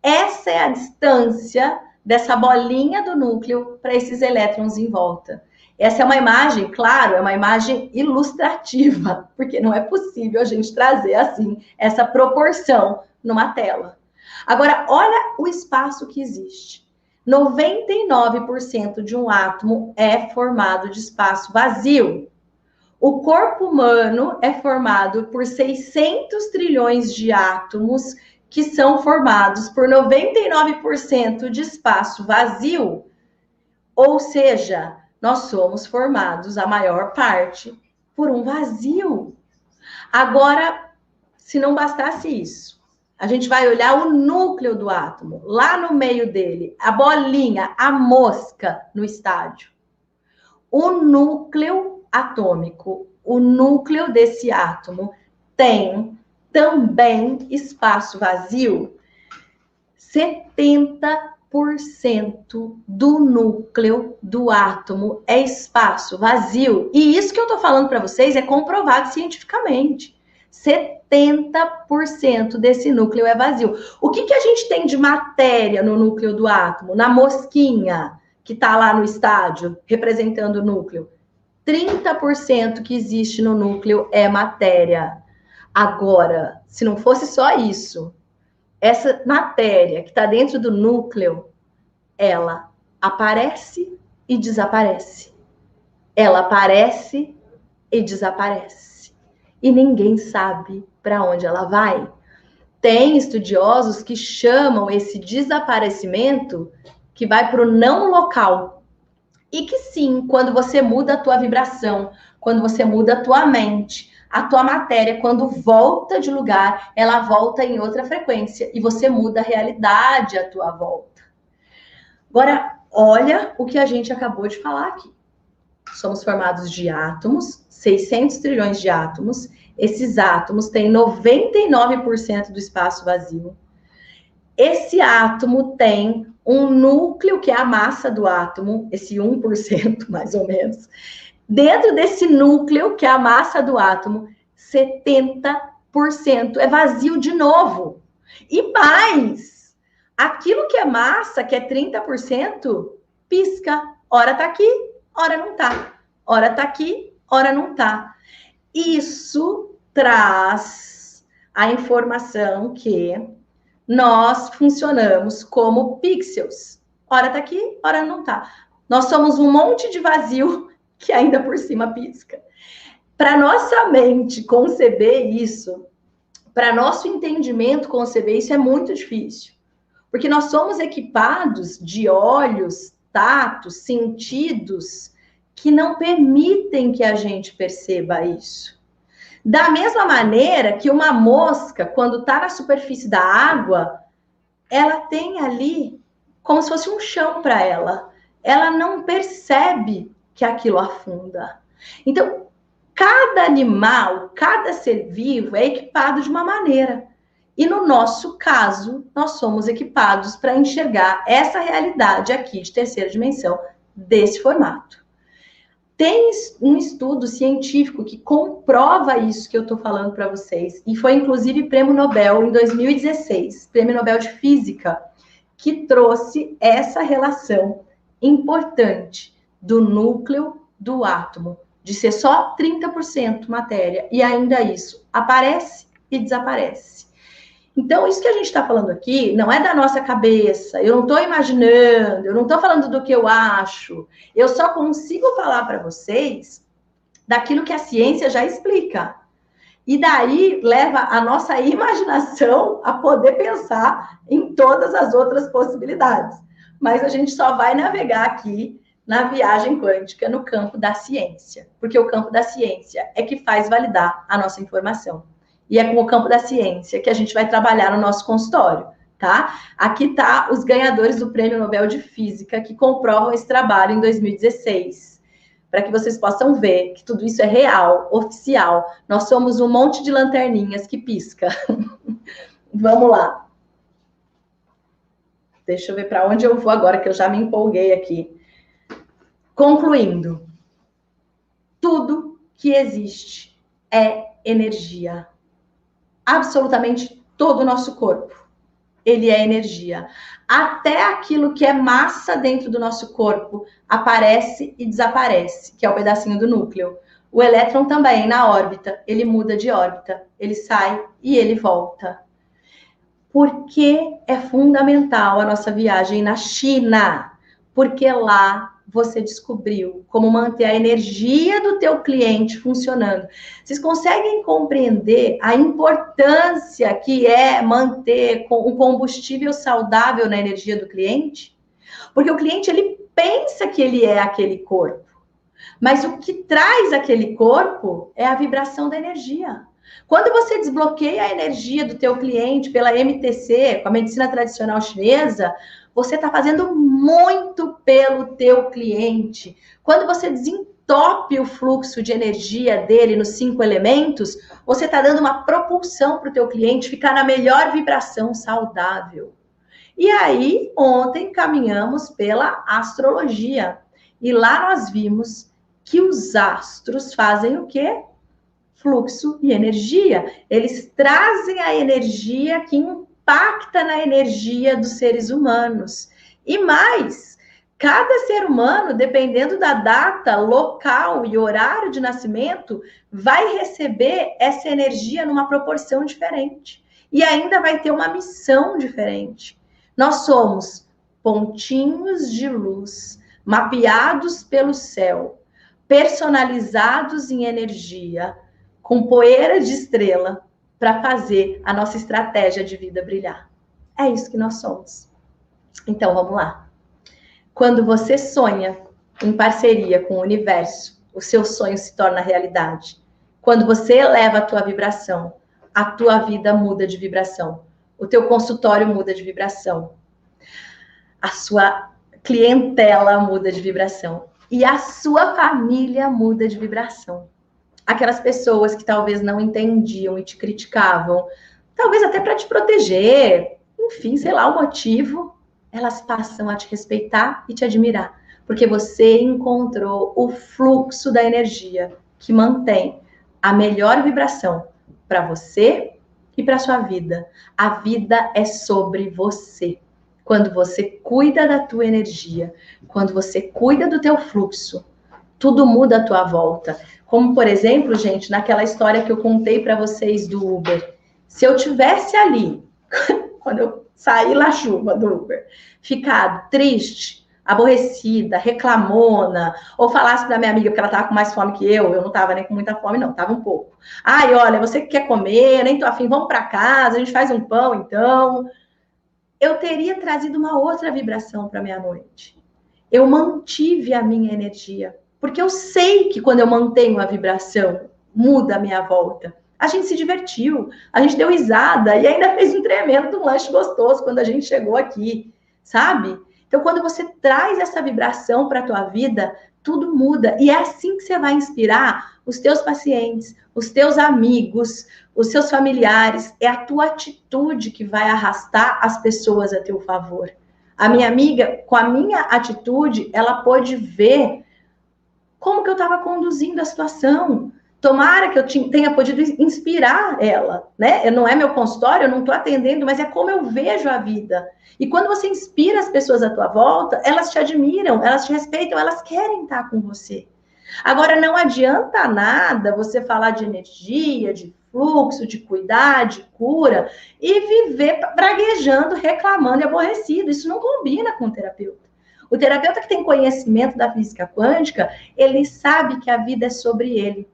Essa é a distância dessa bolinha do núcleo para esses elétrons em volta. Essa é uma imagem, claro, é uma imagem ilustrativa, porque não é possível a gente trazer assim essa proporção numa tela. Agora, olha o espaço que existe. 99% de um átomo é formado de espaço vazio. O corpo humano é formado por 600 trilhões de átomos que são formados por 99% de espaço vazio. Ou seja, nós somos formados, a maior parte, por um vazio. Agora, se não bastasse isso, a gente vai olhar o núcleo do átomo, lá no meio dele, a bolinha, a mosca no estádio. O núcleo atômico, o núcleo desse átomo tem também espaço vazio. 70% do núcleo do átomo é espaço vazio. E isso que eu tô falando para vocês é comprovado cientificamente. 70% desse núcleo é vazio. O que a gente tem de matéria no núcleo do átomo? Na mosquinha que está lá no estádio, representando o núcleo. 30% que existe no núcleo é matéria. Agora, se não fosse só isso, essa matéria que está dentro do núcleo, ela aparece e desaparece. Ela aparece e desaparece. E ninguém sabe para onde ela vai. Tem estudiosos que chamam esse desaparecimento que vai para o não local. E que sim, quando você muda a tua vibração, quando você muda a tua mente, a tua matéria, quando volta de lugar, ela volta em outra frequência e você muda a realidade à tua volta. Agora, olha o que a gente acabou de falar aqui. Somos formados de átomos, 600 trilhões de átomos. Esses átomos têm 99% do espaço vazio. Esse átomo tem um núcleo, que é a massa do átomo, esse 1%, mais ou menos. Dentro desse núcleo, que é a massa do átomo, 70% é vazio de novo. E mais, aquilo que é massa, que é 30%, pisca. Ora tá aqui, ora não tá. Ora tá aqui, ora não tá. Isso traz a informação que nós funcionamos como pixels. Ora tá aqui, ora não tá. Nós somos um monte de vazio que ainda por cima pisca. Para nossa mente conceber isso, para nosso entendimento conceber isso é muito difícil. Porque nós somos equipados de olhos, tatos, sentidos que não permitem que a gente perceba isso. Da mesma maneira que uma mosca, quando está na superfície da água, ela tem ali como se fosse um chão para ela. Ela não percebe que aquilo afunda. Então, cada animal, cada ser vivo é equipado de uma maneira. E no nosso caso, nós somos equipados para enxergar essa realidade aqui de terceira dimensão, desse formato. Tem um estudo científico que comprova isso que eu estou falando para vocês, e foi inclusive prêmio Nobel em 2016, prêmio Nobel de Física, que trouxe essa relação importante do núcleo do átomo, de ser só 30% matéria, e ainda isso aparece e desaparece. Então, isso que a gente está falando aqui não é da nossa cabeça, eu não estou imaginando, eu não estou falando do que eu acho, eu só consigo falar para vocês daquilo que a ciência já explica. E daí leva a nossa imaginação a poder pensar em todas as outras possibilidades. Mas a gente só vai navegar aqui na viagem quântica, no campo da ciência. Porque o campo da ciência é que faz validar a nossa informação. E é com o campo da ciência que a gente vai trabalhar no nosso consultório, tá? Aqui tá os ganhadores do Prêmio Nobel de Física que comprovam esse trabalho em 2016. Para que vocês possam ver que tudo isso é real, oficial. Nós somos um monte de lanterninhas que pisca. Vamos lá. Deixa eu ver para onde eu vou agora, que eu já me empolguei aqui. Concluindo, tudo que existe é energia. Absolutamente todo o nosso corpo, ele é energia. Até aquilo que é massa dentro do nosso corpo aparece e desaparece, que é o pedacinho do núcleo. O elétron também, na órbita, ele muda de órbita, ele sai e ele volta. Por que é fundamental a nossa viagem na China? Porque lá você descobriu como manter a energia do teu cliente funcionando. Vocês conseguem compreender a importância que é manter um combustível saudável na energia do cliente? Porque o cliente, ele pensa que ele é aquele corpo, mas o que traz aquele corpo é a vibração da energia. Quando você desbloqueia a energia do teu cliente pela MTC, com a medicina tradicional chinesa, você está fazendo muito pelo teu cliente. Quando você desentope o fluxo de energia dele nos 5 elementos, você está dando uma propulsão para o teu cliente ficar na melhor vibração saudável. E aí, ontem caminhamos pela astrologia. E lá nós vimos que os astros fazem o quê? Fluxo e energia. Eles trazem a energia que impacta na energia dos seres humanos. E mais, cada ser humano, dependendo da data, local e horário de nascimento, vai receber essa energia numa proporção diferente. E ainda vai ter uma missão diferente. Nós somos pontinhos de luz, mapeados pelo céu, personalizados em energia, com poeira de estrela, para fazer a nossa estratégia de vida brilhar. É isso que nós somos. Então, vamos lá. Quando você sonha em parceria com o universo, o seu sonho se torna realidade. Quando você eleva a tua vibração, a tua vida muda de vibração. O teu consultório muda de vibração. A sua clientela muda de vibração. E a sua família muda de vibração. Aquelas pessoas que talvez não entendiam e te criticavam, talvez até para te proteger, enfim, sei lá, o motivo, elas passam a te respeitar e te admirar, porque você encontrou o fluxo da energia que mantém a melhor vibração para você e para sua vida. A vida é sobre você. Quando você cuida da tua energia, quando você cuida do teu fluxo, tudo muda à tua volta. Como, por exemplo, gente, naquela história que eu contei para vocês do Uber. Se eu tivesse ali, quando eu saí na chuva do Uber, ficado triste, aborrecida, reclamona, ou falasse da minha amiga, porque ela estava com mais fome que eu não estava nem com muita fome, não, estava um pouco. Ai, olha, você que quer comer, nem tô afim, vamos para casa, a gente faz um pão, então. Eu teria trazido uma outra vibração para minha noite. Eu mantive a minha energia. Porque eu sei que quando eu mantenho a vibração, muda a minha volta. A gente se divertiu, a gente deu risada e ainda fez um tremendo lanche gostoso quando a gente chegou aqui, sabe? Então, quando você traz essa vibração para a tua vida, tudo muda. E é assim que você vai inspirar os teus pacientes, os teus amigos, os seus familiares. É a tua atitude que vai arrastar as pessoas a teu favor. A minha amiga, com a minha atitude, ela pôde ver como que eu estava conduzindo a situação. Tomara que eu tenha podido inspirar ela, né? Não é meu consultório, eu não estou atendendo, mas é como eu vejo a vida. E quando você inspira as pessoas à tua volta, elas te admiram, elas te respeitam, elas querem estar com você. Agora, não adianta nada você falar de energia, de fluxo, de cuidar, de cura, e viver praguejando, reclamando e aborrecido. Isso não combina com o terapeuta. O terapeuta que tem conhecimento da física quântica, ele sabe que a vida é sobre ele,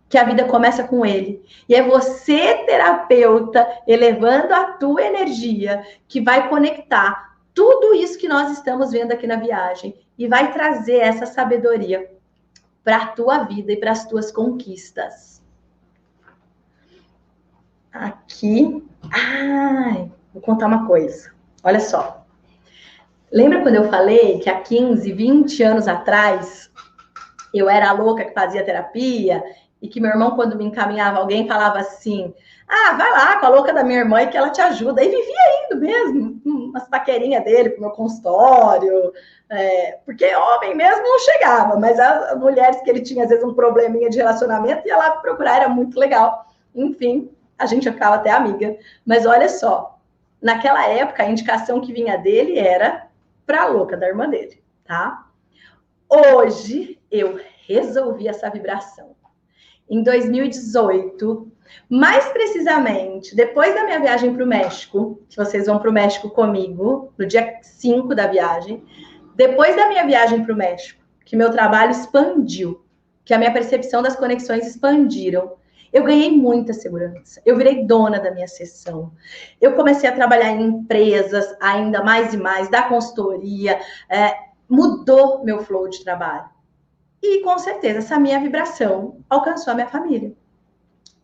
que a vida começa com ele. E é você, terapeuta, elevando a tua energia, que vai conectar tudo isso que nós estamos vendo aqui na viagem e vai trazer essa sabedoria para a tua vida e para as tuas conquistas. Aqui. Ai, vou contar uma coisa. Olha só. Lembra quando eu falei que há 15, 20 anos atrás eu era a louca que fazia terapia e que meu irmão, quando me encaminhava alguém, falava assim: ah, vai lá com a louca da minha irmã e que ela te ajuda. E vivia indo mesmo, umas paquerinhas dele pro meu consultório, porque homem mesmo não chegava, mas as mulheres que ele tinha, às vezes, um probleminha de relacionamento, ia lá procurar, era muito legal. Enfim, a gente ficava até amiga. Mas olha só, naquela época, a indicação que vinha dele era pra louca da irmã dele, tá? Hoje, eu resolvi essa vibração. Em 2018, mais precisamente, depois da minha viagem para o México, que vocês vão para o México comigo, no dia 5 da viagem, depois da minha viagem para o México, que meu trabalho expandiu, que a minha percepção das conexões expandiram, eu ganhei muita segurança, eu virei dona da minha sessão, eu comecei a trabalhar em empresas ainda mais e mais, da consultoria, mudou meu flow de trabalho. E, com certeza, essa minha vibração alcançou a minha família.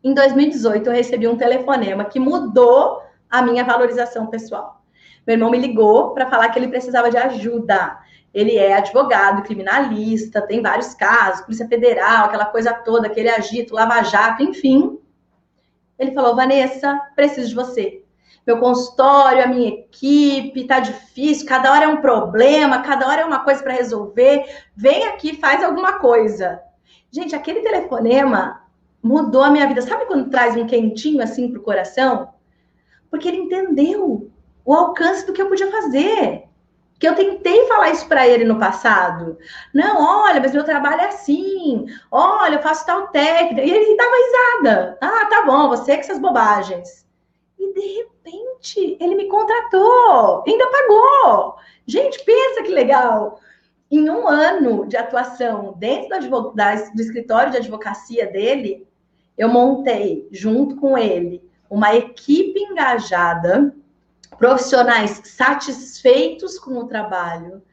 Em 2018, eu recebi um telefonema que mudou a minha valorização pessoal. Meu irmão me ligou para falar que ele precisava de ajuda. Ele é advogado, criminalista, tem vários casos, Polícia Federal, aquela coisa toda, aquele agito, lava-jato, enfim. Ele falou: Vanessa, preciso de você. Meu consultório, a minha equipe, tá difícil, cada hora é um problema, cada hora é uma coisa para resolver. Vem aqui, faz alguma coisa. Gente, aquele telefonema mudou a minha vida. Sabe quando traz um quentinho assim pro coração? Porque ele entendeu o alcance do que eu podia fazer. Que eu tentei falar isso para ele no passado. Não, olha, mas meu trabalho é assim. Olha, eu faço tal técnica. E ele dava risada. Ah, tá bom, você com essas bobagens. E de repente, ele me contratou, ainda pagou. Gente, pensa que legal. Em um ano de atuação dentro do escritório de advocacia dele, eu montei, junto com ele, uma equipe engajada, profissionais satisfeitos com o trabalho,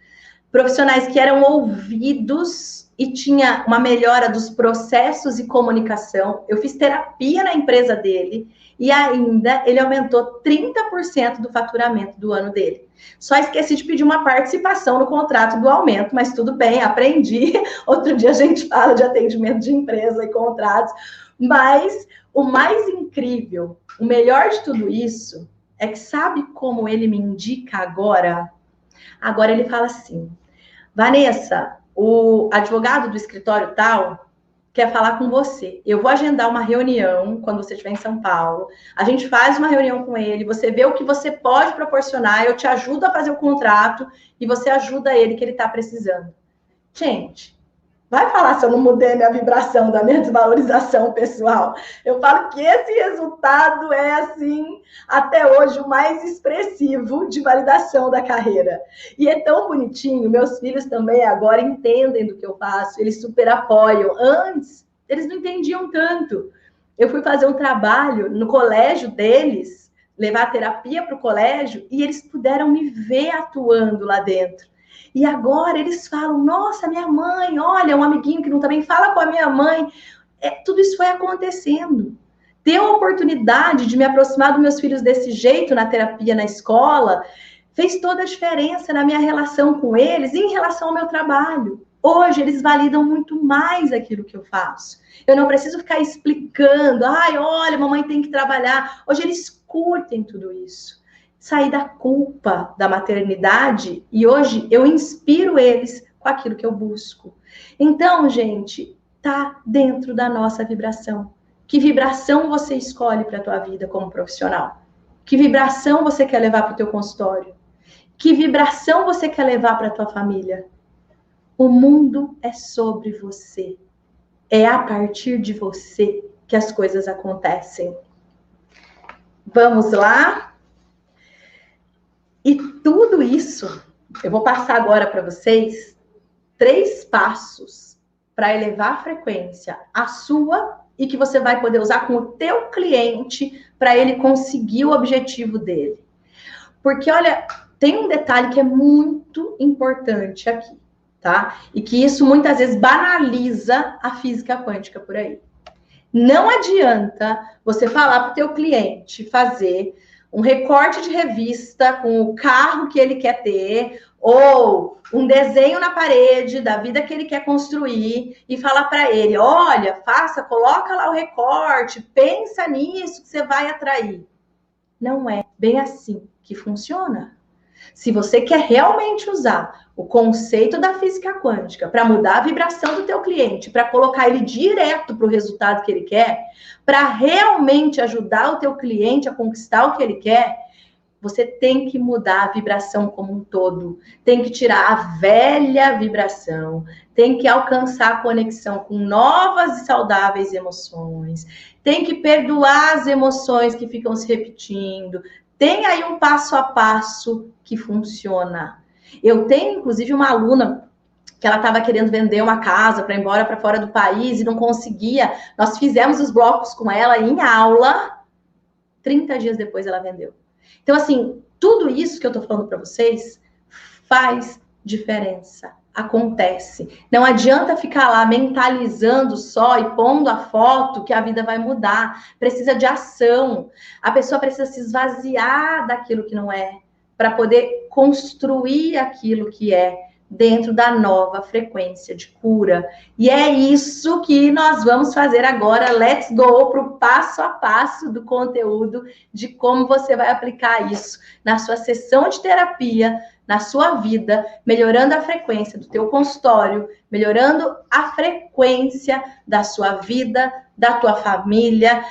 profissionais que eram ouvidos e tinha uma melhora dos processos e comunicação. Eu fiz terapia na empresa dele e ainda ele aumentou 30% do faturamento do ano dele. Só esqueci de pedir uma participação no contrato do aumento, mas tudo bem, aprendi. Outro dia a gente fala de atendimento de empresa e contratos. Mas o mais incrível, o melhor de tudo isso, é que sabe como ele me indica agora? Agora ele fala assim: Vanessa, o advogado do escritório tal quer falar com você. Eu vou agendar uma reunião quando você estiver em São Paulo. A gente faz uma reunião com ele, você vê o que você pode proporcionar, eu te ajudo a fazer o contrato e você ajuda ele que ele está precisando. Gente, vai falar se eu não mudei minha vibração da minha desvalorização pessoal. Eu falo que esse resultado é, assim, até hoje, o mais expressivo de validação da carreira. E é tão bonitinho, meus filhos também agora entendem do que eu faço, eles super apoiam. Antes, eles não entendiam tanto. Eu fui fazer um trabalho no colégio deles, levar a terapia para o colégio, e eles puderam me ver atuando lá dentro. E agora eles falam: nossa, minha mãe, olha, um amiguinho que não também fala com a minha mãe. Tudo isso foi acontecendo. Ter a oportunidade de me aproximar dos meus filhos desse jeito na terapia, na escola, fez toda a diferença na minha relação com eles e em relação ao meu trabalho. Hoje eles validam muito mais aquilo que eu faço. Eu não preciso ficar explicando: ai, olha, mamãe tem que trabalhar. Hoje eles curtem tudo isso. Sair da culpa da maternidade e hoje eu inspiro eles com aquilo que eu busco. Então, gente, tá dentro da nossa vibração. Que vibração você escolhe para a tua vida como profissional? Que vibração você quer levar para o teu consultório? Que vibração você quer levar para a tua família? O mundo é sobre você. É a partir de você que as coisas acontecem. Vamos lá? E tudo isso, eu vou passar agora para vocês 3 passos para elevar a frequência, a sua, e que você vai poder usar com o teu cliente para ele conseguir o objetivo dele. Porque, olha, tem um detalhe que é muito importante aqui, tá? E que isso muitas vezes banaliza a física quântica por aí. Não adianta você falar para o teu cliente fazer um recorte de revista com o carro que ele quer ter, ou um desenho na parede da vida que ele quer construir, e falar para ele, olha, coloca lá o recorte, pensa nisso que você vai atrair. Não é bem assim que funciona. Se você quer realmente usar o conceito da física quântica para mudar a vibração do teu cliente, para colocar ele direto para o resultado que ele quer, para realmente ajudar o teu cliente a conquistar o que ele quer, você tem que mudar a vibração como um todo. Tem que tirar a velha vibração, tem que alcançar a conexão com novas e saudáveis emoções, tem que perdoar as emoções que ficam se repetindo. Tem aí um passo a passo que funciona. Eu tenho, inclusive, uma aluna que ela estava querendo vender uma casa para ir embora para fora do país e não conseguia. Nós fizemos os blocos com ela em aula. 30 dias depois ela vendeu. Então, assim, tudo isso que eu estou falando para vocês faz diferença. Acontece. Não adianta ficar lá mentalizando só e pondo a foto que a vida vai mudar. Precisa de ação. A pessoa precisa se esvaziar daquilo que não é, para poder construir aquilo que é dentro da nova frequência de cura. E é isso que nós vamos fazer agora. Let's go para o passo a passo do conteúdo de como você vai aplicar isso na sua sessão de terapia, na sua vida, melhorando a frequência do teu consultório, melhorando a frequência da sua vida, da tua família,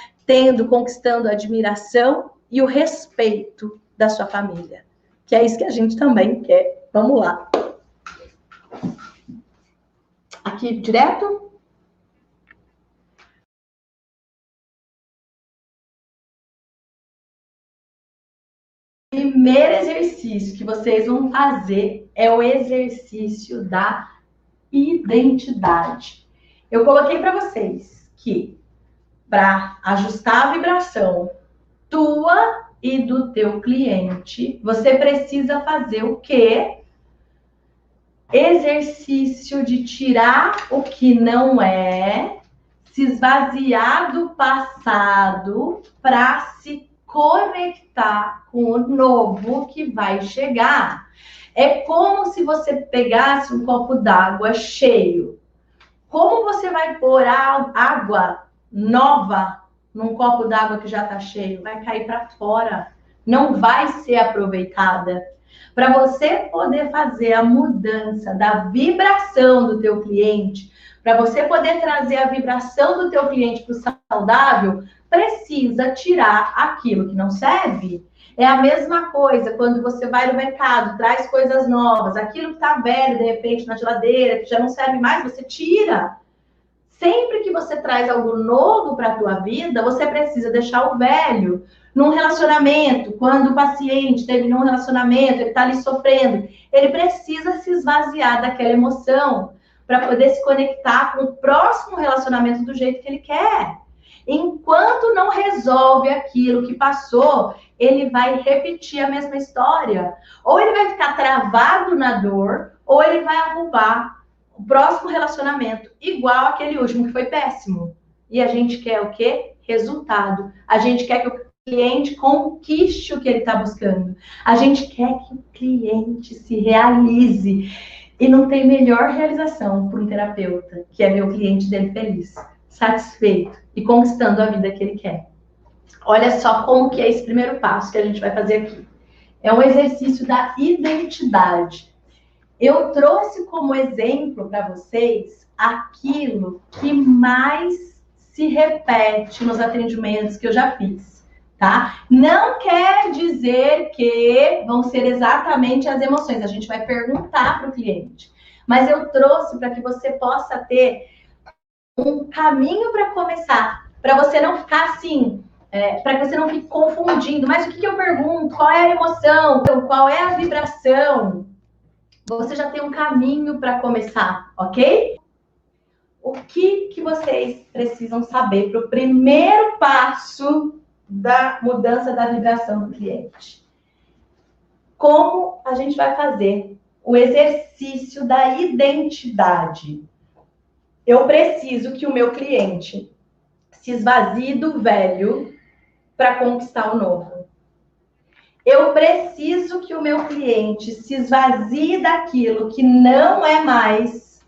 conquistando a admiração e o respeito da sua família. Que é isso que a gente também quer. Vamos lá. Aqui direto. O primeiro exercício que vocês vão fazer é o exercício da identidade. Eu coloquei para vocês que para ajustar a vibração tua e do teu cliente, você precisa fazer o quê? Exercício de tirar o que não é, se esvaziar do passado para se conectar com o novo que vai chegar. É como se você pegasse um copo d'água cheio. Como você vai pôr a água nova num copo d'água que já está cheio? Vai cair para fora. Não vai ser aproveitada. Para você poder fazer a mudança da vibração do teu cliente, para você poder trazer a vibração do teu cliente para o saudável, precisa tirar aquilo que não serve. É a mesma coisa quando você vai no mercado, traz coisas novas, aquilo que está velho, de repente, na geladeira, que já não serve mais, você tira. Sempre que você traz algo novo para a tua vida, você precisa deixar o velho. Num relacionamento, quando o paciente terminou um relacionamento, ele está ali sofrendo, ele precisa se esvaziar daquela emoção para poder se conectar com o próximo relacionamento do jeito que ele quer. Enquanto não resolve aquilo que passou, ele vai repetir a mesma história. Ou ele vai ficar travado na dor, ou ele vai arrumar o próximo relacionamento igual aquele último que foi péssimo. E a gente quer o quê? Resultado. A gente quer que o cliente conquiste o que ele está buscando. A gente quer que o cliente se realize. E não tem melhor realização para um terapeuta, que é ver o cliente dele feliz, satisfeito e conquistando a vida que ele quer. Olha só como que é esse primeiro passo que a gente vai fazer aqui. É um exercício da identidade. Eu trouxe como exemplo para vocês aquilo que mais se repete nos atendimentos que eu já fiz, tá? Não quer dizer que vão ser exatamente as emoções. A gente vai perguntar para o cliente. Mas eu trouxe para que você possa ter um caminho para começar, para você não ficar assim, para que você não fique confundindo. Mas o que eu pergunto? Qual é a emoção? Qual é a vibração? Você já tem um caminho para começar, ok? O que vocês precisam saber para o primeiro passo da mudança da vibração do cliente? Como a gente vai fazer o exercício da identidade. Eu preciso que o meu cliente se esvazie do velho para conquistar o novo. Eu preciso que o meu cliente se esvazie daquilo que não é mais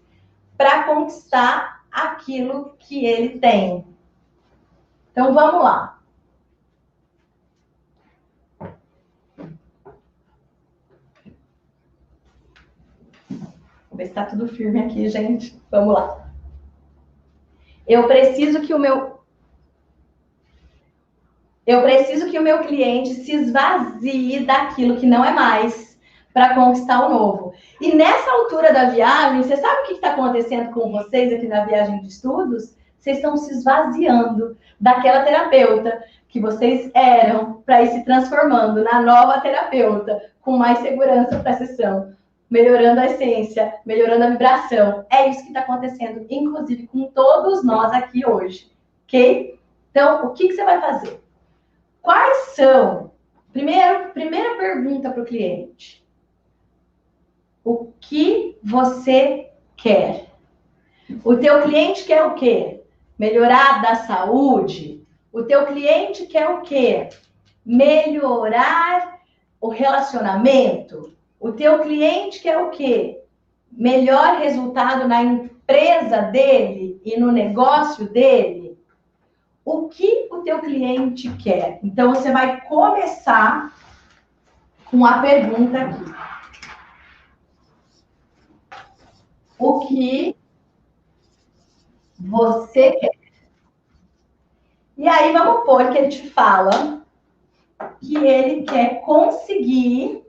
para conquistar aquilo que ele tem. Então, vamos lá. Vou ver se está tudo firme aqui, gente. Vamos lá. Eu preciso que o meu cliente se esvazie daquilo que não é mais para conquistar o novo. E nessa altura da viagem, você sabe o que está acontecendo com vocês aqui na viagem de estudos? Vocês estão se esvaziando daquela terapeuta que vocês eram para ir se transformando na nova terapeuta, com mais segurança para a sessão, melhorando a essência, melhorando a vibração. É isso que está acontecendo, inclusive com todos nós aqui hoje, ok? Então, o que você vai fazer? Quais são? Primeira pergunta para o cliente. O que você quer? O teu cliente quer o quê? Melhorar da saúde? O teu cliente quer o quê? Melhorar o relacionamento? O teu cliente quer o quê? Melhor resultado na empresa dele e no negócio dele? O que o teu cliente quer? Então, você vai começar com a pergunta aqui. O que você quer? E aí, vamos pôr que ele te fala que ele quer conseguir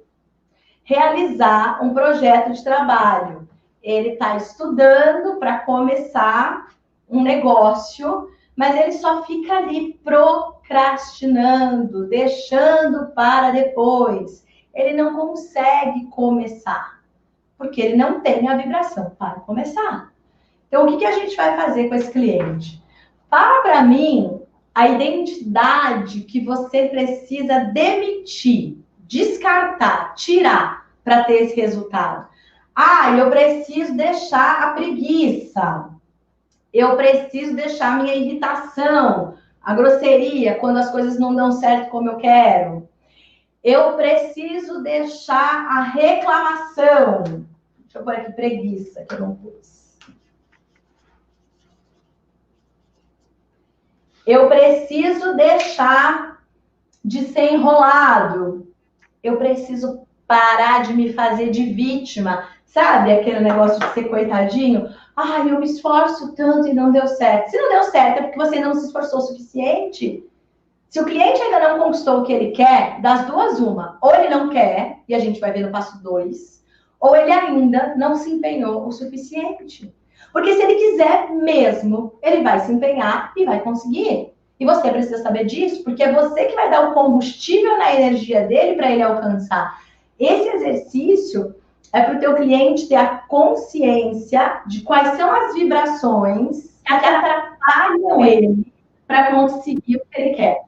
realizar um projeto de trabalho. Ele está estudando para começar um negócio, mas ele só fica ali procrastinando, deixando para depois. Ele não consegue começar, porque ele não tem a vibração para começar. Então, o que a gente vai fazer com esse cliente? Fala para mim a identidade que você precisa demitir, descartar, tirar para ter esse resultado. Eu preciso deixar a preguiça. Eu preciso deixar a minha irritação, a grosseria, quando as coisas não dão certo como eu quero. Eu preciso deixar a reclamação. Deixa eu pôr aqui preguiça, que eu não pus. Eu preciso deixar de ser enrolado. Eu preciso parar de me fazer de vítima. Sabe aquele negócio de ser coitadinho? Eu me esforço tanto e não deu certo. Se não deu certo, é porque você não se esforçou o suficiente. Se o cliente ainda não conquistou o que ele quer, das duas, uma. Ou ele não quer, e a gente vai ver no passo 2, ou ele ainda não se empenhou o suficiente. Porque se ele quiser mesmo, ele vai se empenhar e vai conseguir. E você precisa saber disso, porque é você que vai dar o combustível na energia dele para ele alcançar. Esse exercício é para o teu cliente ter a consciência de quais são as vibrações que atrapalham ele para conseguir o que ele quer.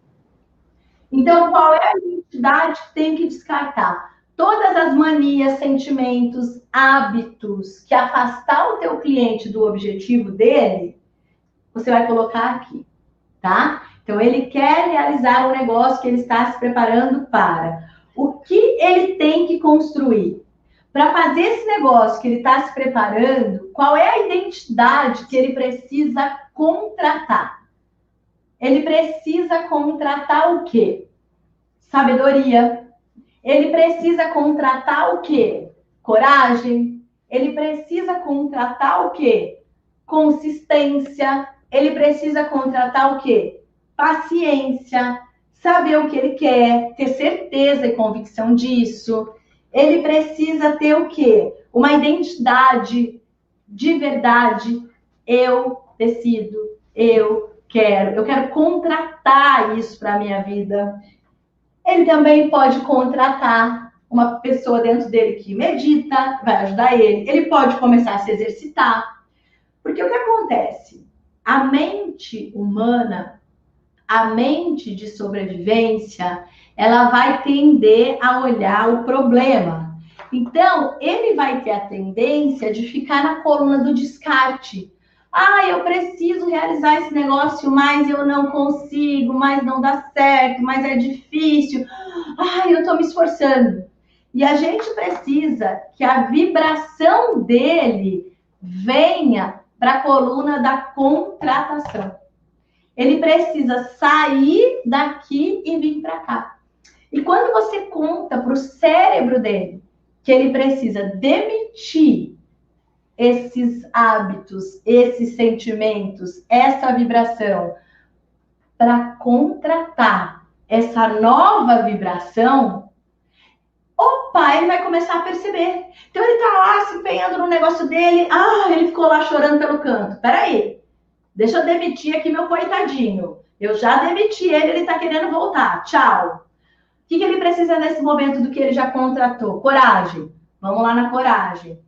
Então, qual é a identidade que tem que descartar? Todas as manias, sentimentos, hábitos que afastar o teu cliente do objetivo dele, você vai colocar aqui, tá? Então, ele quer realizar um negócio que ele está se preparando para. O que ele tem que construir? Para fazer esse negócio que ele está se preparando, qual é a identidade que ele precisa contratar? Ele precisa contratar o quê? Sabedoria. Ele precisa contratar o quê? Coragem. Ele precisa contratar o quê? Consistência. Ele precisa contratar o quê? Paciência. Saber o que ele quer, ter certeza e convicção disso. Ele precisa ter o quê? Uma identidade de verdade. Eu decido, eu quero contratar isso para a minha vida. Ele também pode contratar uma pessoa dentro dele que medita, vai ajudar ele. Ele pode começar a se exercitar. Porque o que acontece? A mente humana, a mente de sobrevivência, ela vai tender a olhar o problema. Então, ele vai ter a tendência de ficar na coluna do descarte. Eu preciso realizar esse negócio, mas eu não consigo, mas não dá certo, mas é difícil. Eu estou me esforçando. E a gente precisa que a vibração dele venha para a coluna da contratação. Ele precisa sair daqui e vir para cá. E quando você conta para o cérebro dele que ele precisa demitir esses hábitos, esses sentimentos, essa vibração, para contratar essa nova vibração, o pai vai começar a perceber. Então ele tá lá se empenhando no negócio dele, ele ficou lá chorando pelo canto. Peraí, deixa eu demitir aqui meu coitadinho. Eu já demiti ele, ele tá querendo voltar. Tchau. O que ele precisa nesse momento do que ele já contratou? Coragem. Vamos lá na coragem.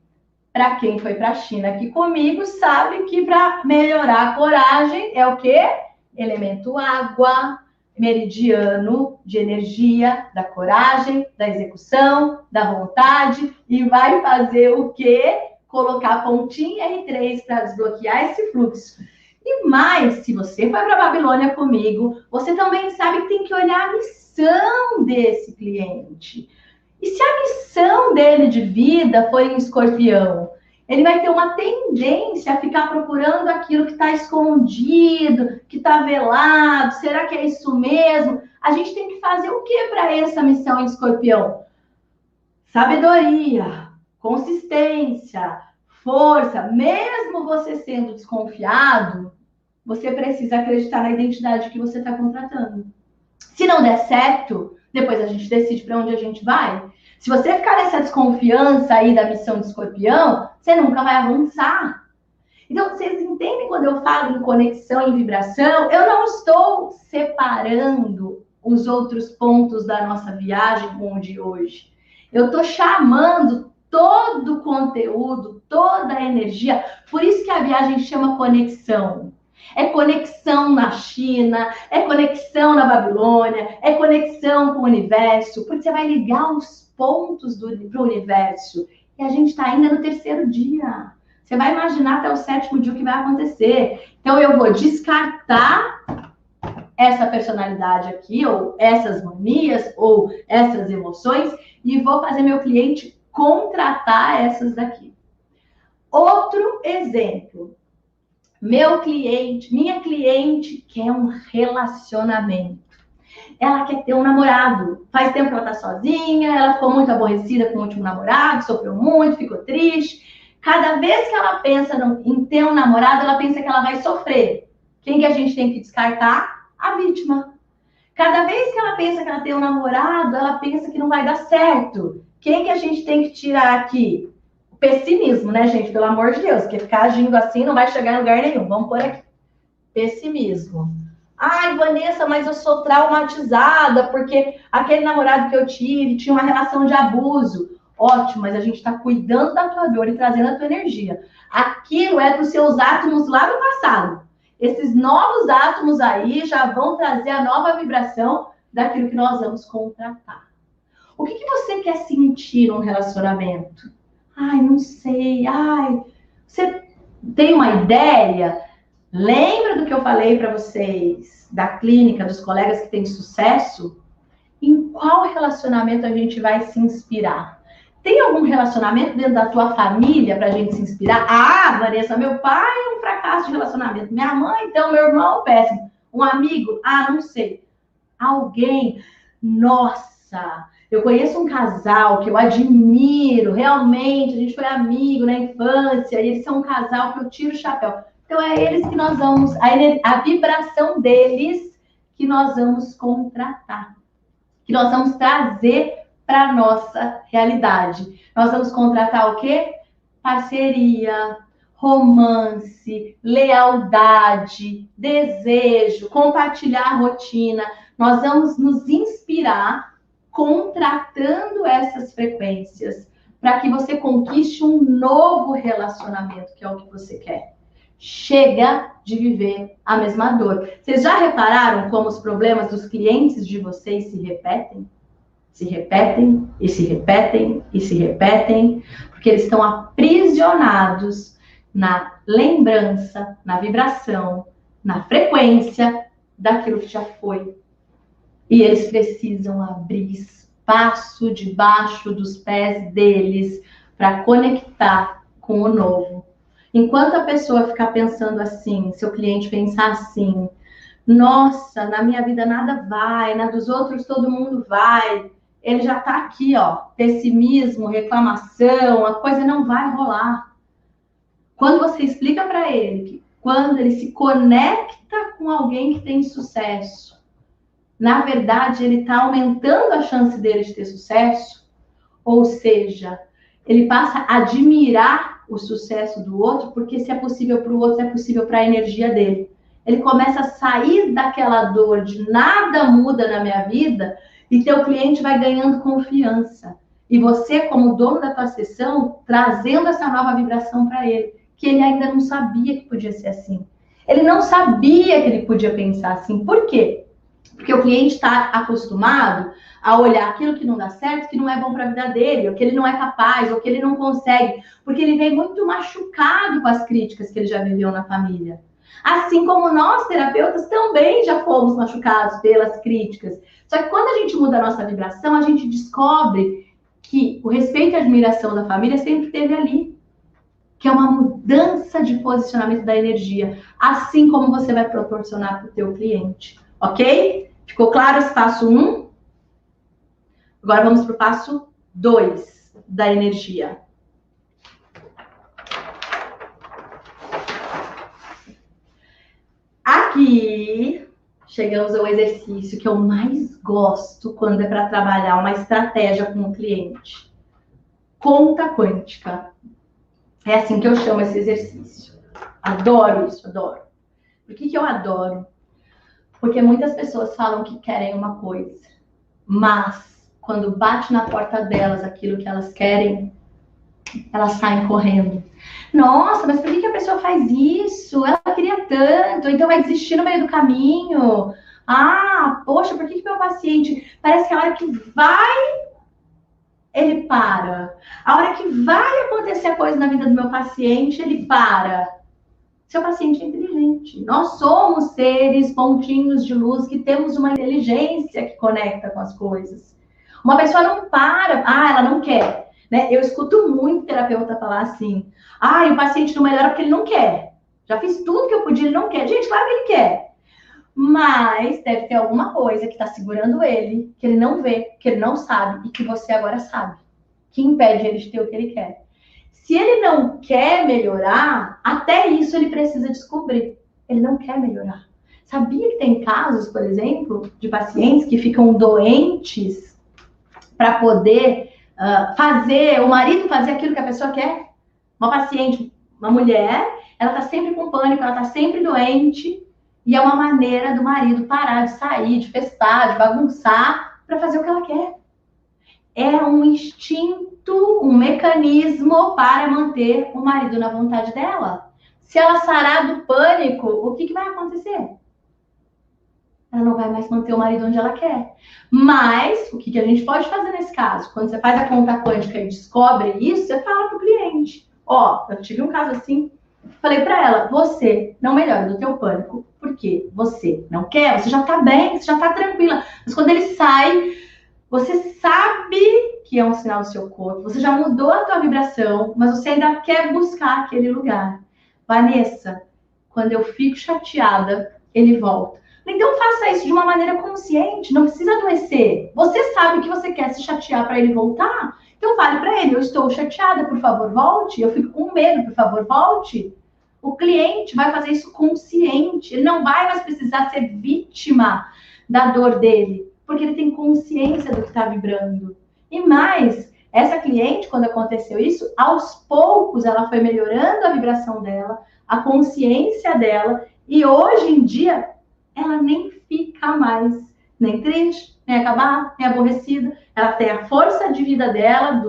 Para quem foi para a China aqui comigo, sabe que para melhorar a coragem é o quê? Elemento água, meridiano de energia, da coragem, da execução, da vontade, e vai fazer o quê? Colocar a pontinha R3 para desbloquear esse fluxo. E mais, se você foi para a Babilônia comigo, você também sabe que tem que olhar a missão desse cliente. E se a missão dele de vida foi em Escorpião, ele vai ter uma tendência a ficar procurando aquilo que está escondido, que está velado. Será que é isso mesmo? A gente tem que fazer o que para essa missão em Escorpião? Sabedoria, consistência, força. Mesmo você sendo desconfiado, você precisa acreditar na identidade que você está contratando. Se não der certo, depois a gente decide para onde a gente vai. Se você ficar nessa desconfiança aí da missão de Escorpião, você nunca vai avançar. Então, vocês entendem quando eu falo em conexão, em vibração? Eu não estou separando os outros pontos da nossa viagem com o de hoje. Eu estou chamando todo o conteúdo, toda a energia. Por isso que a viagem chama conexão. É conexão na China, é conexão na Babilônia, é conexão com o universo, porque você vai ligar os pontos para o universo. E a gente está ainda no 3º dia. Você vai imaginar até o 7º dia o que vai acontecer. Então, eu vou descartar essa personalidade aqui, ou essas manias, ou essas emoções, e vou fazer meu cliente contratar essas daqui. Outro exemplo. Minha cliente quer um relacionamento. Ela quer ter um namorado. Faz tempo que ela tá sozinha, ela ficou muito aborrecida com o último namorado, sofreu muito, ficou triste. Cada vez que ela pensa em ter um namorado, ela pensa que ela vai sofrer. Quem que a gente tem que descartar? A vítima. Cada vez que ela pensa que ela tem um namorado, ela pensa que não vai dar certo. Quem que a gente tem que tirar aqui? O pessimismo, né, gente? Pelo amor de Deus, porque ficar agindo assim não vai chegar em lugar nenhum. Vamos por aqui. Pessimismo. Vanessa, mas eu sou traumatizada porque aquele namorado que eu tive tinha uma relação de abuso. Ótimo, mas a gente está cuidando da tua dor e trazendo a tua energia. Aquilo é dos seus átomos lá no passado. Esses novos átomos aí já vão trazer a nova vibração daquilo que nós vamos contratar. O que você quer sentir num relacionamento? Não sei. Você tem uma ideia? Lembra do que eu falei para vocês da clínica, dos colegas que têm sucesso? Em qual relacionamento a gente vai se inspirar? Tem algum relacionamento dentro da tua família para a gente se inspirar? Vanessa, meu pai é um fracasso de relacionamento. Minha mãe, então, meu irmão, péssimo. Um amigo? Não sei. Alguém? Nossa, eu conheço um casal que eu admiro, realmente, a gente foi amigo na infância, e eles são um casal que eu tiro o chapéu. Então, é eles que nós vamos, a vibração deles que nós vamos contratar, que nós vamos trazer para a nossa realidade. Nós vamos contratar o quê? Parceria, romance, lealdade, desejo, compartilhar a rotina. Nós vamos nos inspirar contratando essas frequências para que você conquiste um novo relacionamento, que é o que você quer. Chega de viver a mesma dor. Vocês já repararam como os problemas dos clientes de vocês se repetem? se repetem, e se repetem, e se repetem, porque eles estão aprisionados na lembrança, na vibração, na frequência daquilo que já foi. E eles precisam abrir espaço debaixo dos pés deles para conectar com o novo. Enquanto a pessoa ficar pensando assim, seu cliente pensar assim, nossa, na minha vida nada vai, na dos outros todo mundo vai, ele já está aqui, ó, pessimismo, reclamação, a coisa não vai rolar. Quando você explica para ele que quando ele se conecta com alguém que tem sucesso, na verdade ele está aumentando a chance dele de ter sucesso, ou seja, ele passa a admirar o sucesso do outro, porque se é possível para o outro, é possível para a energia dele. Ele começa a sair daquela dor de nada muda na minha vida e teu cliente vai ganhando confiança. E você, como dono da tua sessão, trazendo essa nova vibração para ele, que ele ainda não sabia que podia ser assim. Ele não sabia que ele podia pensar assim. Por quê? Porque o cliente está acostumado a olhar aquilo que não dá certo, que não é bom para a vida dele, ou que ele não é capaz, ou que ele não consegue, porque ele vem muito machucado com as críticas que ele já viveu na família. Assim como nós, terapeutas, também já fomos machucados pelas críticas. Só que quando a gente muda a nossa vibração, a gente descobre que o respeito e a admiração da família sempre esteve ali. Que é uma mudança de posicionamento da energia. Assim como você vai proporcionar para o teu cliente. Ok? Ficou claro esse passo 1? Agora vamos para o passo 2 da energia. Aqui, chegamos ao exercício que eu mais gosto quando é para trabalhar uma estratégia com o cliente. Conta quântica. É assim que eu chamo esse exercício. Adoro isso, adoro. Por que eu adoro? Porque muitas pessoas falam que querem uma coisa, mas quando bate na porta delas aquilo que elas querem, elas saem correndo. Nossa, mas por que a pessoa faz isso? Ela queria tanto, então vai desistir no meio do caminho. Ah, poxa, por que meu paciente... Parece que a hora que vai, ele para. A hora que vai acontecer a coisa na vida do meu paciente, ele para. Seu paciente é inteligente. Nós somos seres pontinhos de luz que temos uma inteligência que conecta com as coisas. Uma pessoa não para. Ah, ela não quer. Né? Eu escuto muito terapeuta falar assim, o paciente não melhora porque ele não quer. Já fiz tudo que eu podia, ele não quer. Gente, claro que ele quer. Mas deve ter alguma coisa que está segurando ele, que ele não vê, que ele não sabe e que você agora sabe. Que impede ele de ter o que ele quer. Se ele não quer melhorar, até isso ele precisa descobrir. Ele não quer melhorar. Sabia que tem casos, por exemplo, de pacientes que ficam doentes para poder... o marido fazer aquilo que a pessoa quer. Uma paciente, uma mulher, ela tá sempre com pânico, ela tá sempre doente, e é uma maneira do marido parar de sair, de festar, de bagunçar, para fazer o que ela quer. É um instinto, um mecanismo para manter o marido na vontade dela. Se ela sarar do pânico, o que vai acontecer? Ela não vai mais manter o marido onde ela quer. Mas, o que a gente pode fazer nesse caso? Quando você faz a conta quântica e descobre isso, você fala para o cliente. Eu tive um caso assim, falei para ela, você não melhora do teu pânico, porque você não quer, você já tá bem, você já tá tranquila. Mas quando ele sai, você sabe que é um sinal do seu corpo, você já mudou a tua vibração, mas você ainda quer buscar aquele lugar. Vanessa, quando eu fico chateada, ele volta. Então faça isso de uma maneira consciente, não precisa adoecer. Você sabe que você quer se chatear para ele voltar? Então fale para ele, eu estou chateada, por favor, volte. Eu fico com medo, por favor, volte. O cliente vai fazer isso consciente. Ele não vai mais precisar ser vítima da dor dele, porque ele tem consciência do que está vibrando. E mais, essa cliente, quando aconteceu isso, aos poucos ela foi melhorando a vibração dela, a consciência dela, e hoje em dia ela nem fica mais nem triste, nem acabada, nem aborrecida. Ela tem a força de vida dela,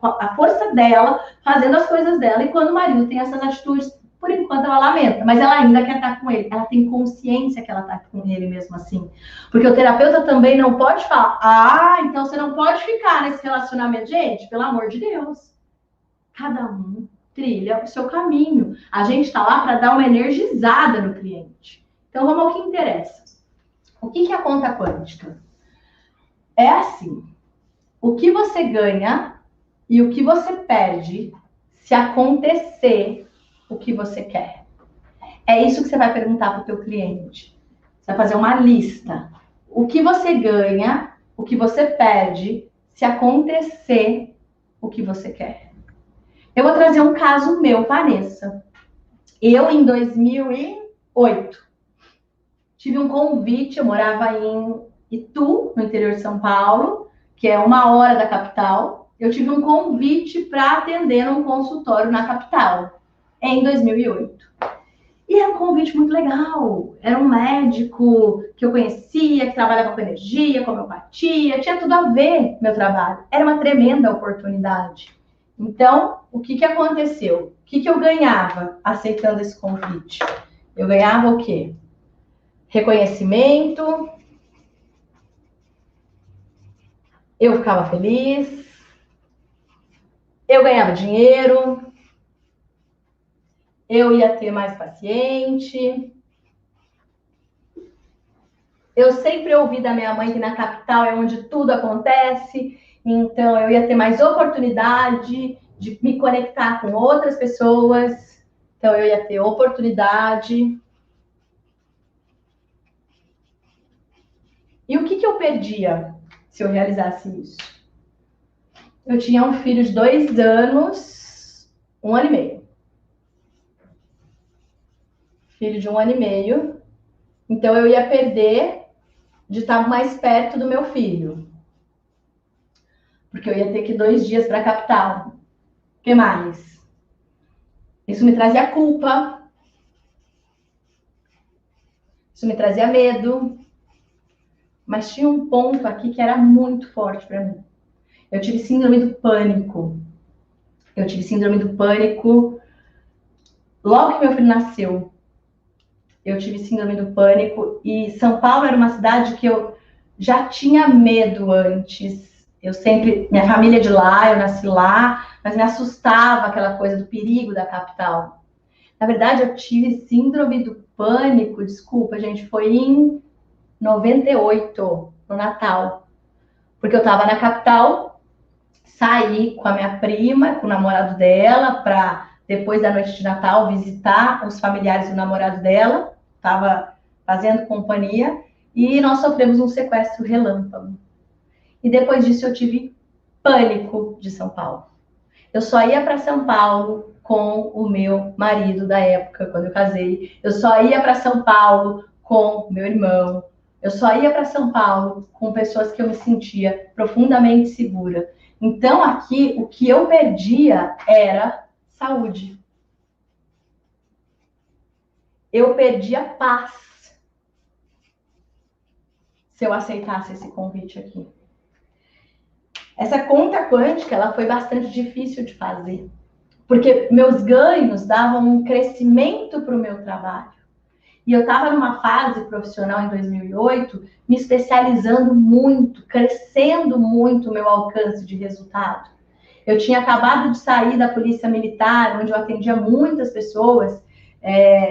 a força dela, fazendo as coisas dela. E quando o marido tem essas atitudes, Por enquanto ela lamenta, mas ela ainda quer estar com ele. Ela tem consciência que ela está com ele mesmo assim. Porque o terapeuta também não pode falar, então você não pode ficar nesse relacionamento. Gente, pelo amor de Deus. Cada um trilha o seu caminho. A gente está lá para dar uma energizada no cliente. Então vamos ao que interessa. O que é a conta quântica? É assim, o que você ganha e o que você perde se acontecer o que você quer. É isso que você vai perguntar para o teu cliente. Você vai fazer uma lista. O que você ganha, o que você perde se acontecer o que você quer. Eu vou trazer um caso meu, Vanessa. Eu, em 2008, tive um convite, eu morava em Itu, no interior de São Paulo, que é 1 hora da capital. Eu tive um convite para atender num consultório na capital, em 2008. E era um convite muito legal. Era um médico que eu conhecia, que trabalhava com energia, com homeopatia, tinha tudo a ver meu trabalho. Era uma tremenda oportunidade. Então, o que aconteceu? O que eu ganhava aceitando esse convite? Eu ganhava o quê? Reconhecimento. Eu ficava feliz. Eu ganhava dinheiro. Eu ia ter mais paciente. Eu sempre ouvi da minha mãe que na capital é onde tudo acontece. Então, eu ia ter mais oportunidade de me conectar com outras pessoas. Então, eu ia ter oportunidade. E o que eu perdia se eu realizasse isso? Eu tinha um filho de 2 anos, 1 ano e meio. Filho de 1 ano e meio. Então, eu ia perder de estar mais perto do meu filho. Porque eu ia ter que ir 2 dias para a capital. O que mais? Isso me trazia culpa. Isso me trazia medo. Mas tinha um ponto aqui que era muito forte para mim. Eu tive síndrome do pânico. Eu tive síndrome do pânico logo que meu filho nasceu. Eu tive síndrome do pânico e São Paulo era uma cidade que eu já tinha medo antes. Eu sempre, minha família é de lá, eu nasci lá, mas me assustava aquela coisa do perigo da capital. Na verdade, eu tive síndrome do pânico, desculpa, gente, foi em 98, no Natal. Porque eu estava na capital, saí com a minha prima, com o namorado dela, para depois da noite de Natal visitar os familiares do namorado dela. Estava fazendo companhia e nós sofremos um sequestro relâmpago. E depois disso eu tive pânico de São Paulo. Eu só ia para São Paulo com o meu marido da época, quando eu casei. Eu só ia para São Paulo com meu irmão. Eu só ia para São Paulo com pessoas que eu me sentia profundamente segura. Então, aqui, o que eu perdia era saúde. Eu perdia paz se eu aceitasse esse convite aqui. Essa conta quântica, ela foi bastante difícil de fazer, porque meus ganhos davam um crescimento para o meu trabalho. E eu estava numa fase profissional em 2008, me especializando muito, crescendo muito o meu alcance de resultado. Eu tinha acabado de sair da Polícia Militar, onde eu atendia muitas pessoas,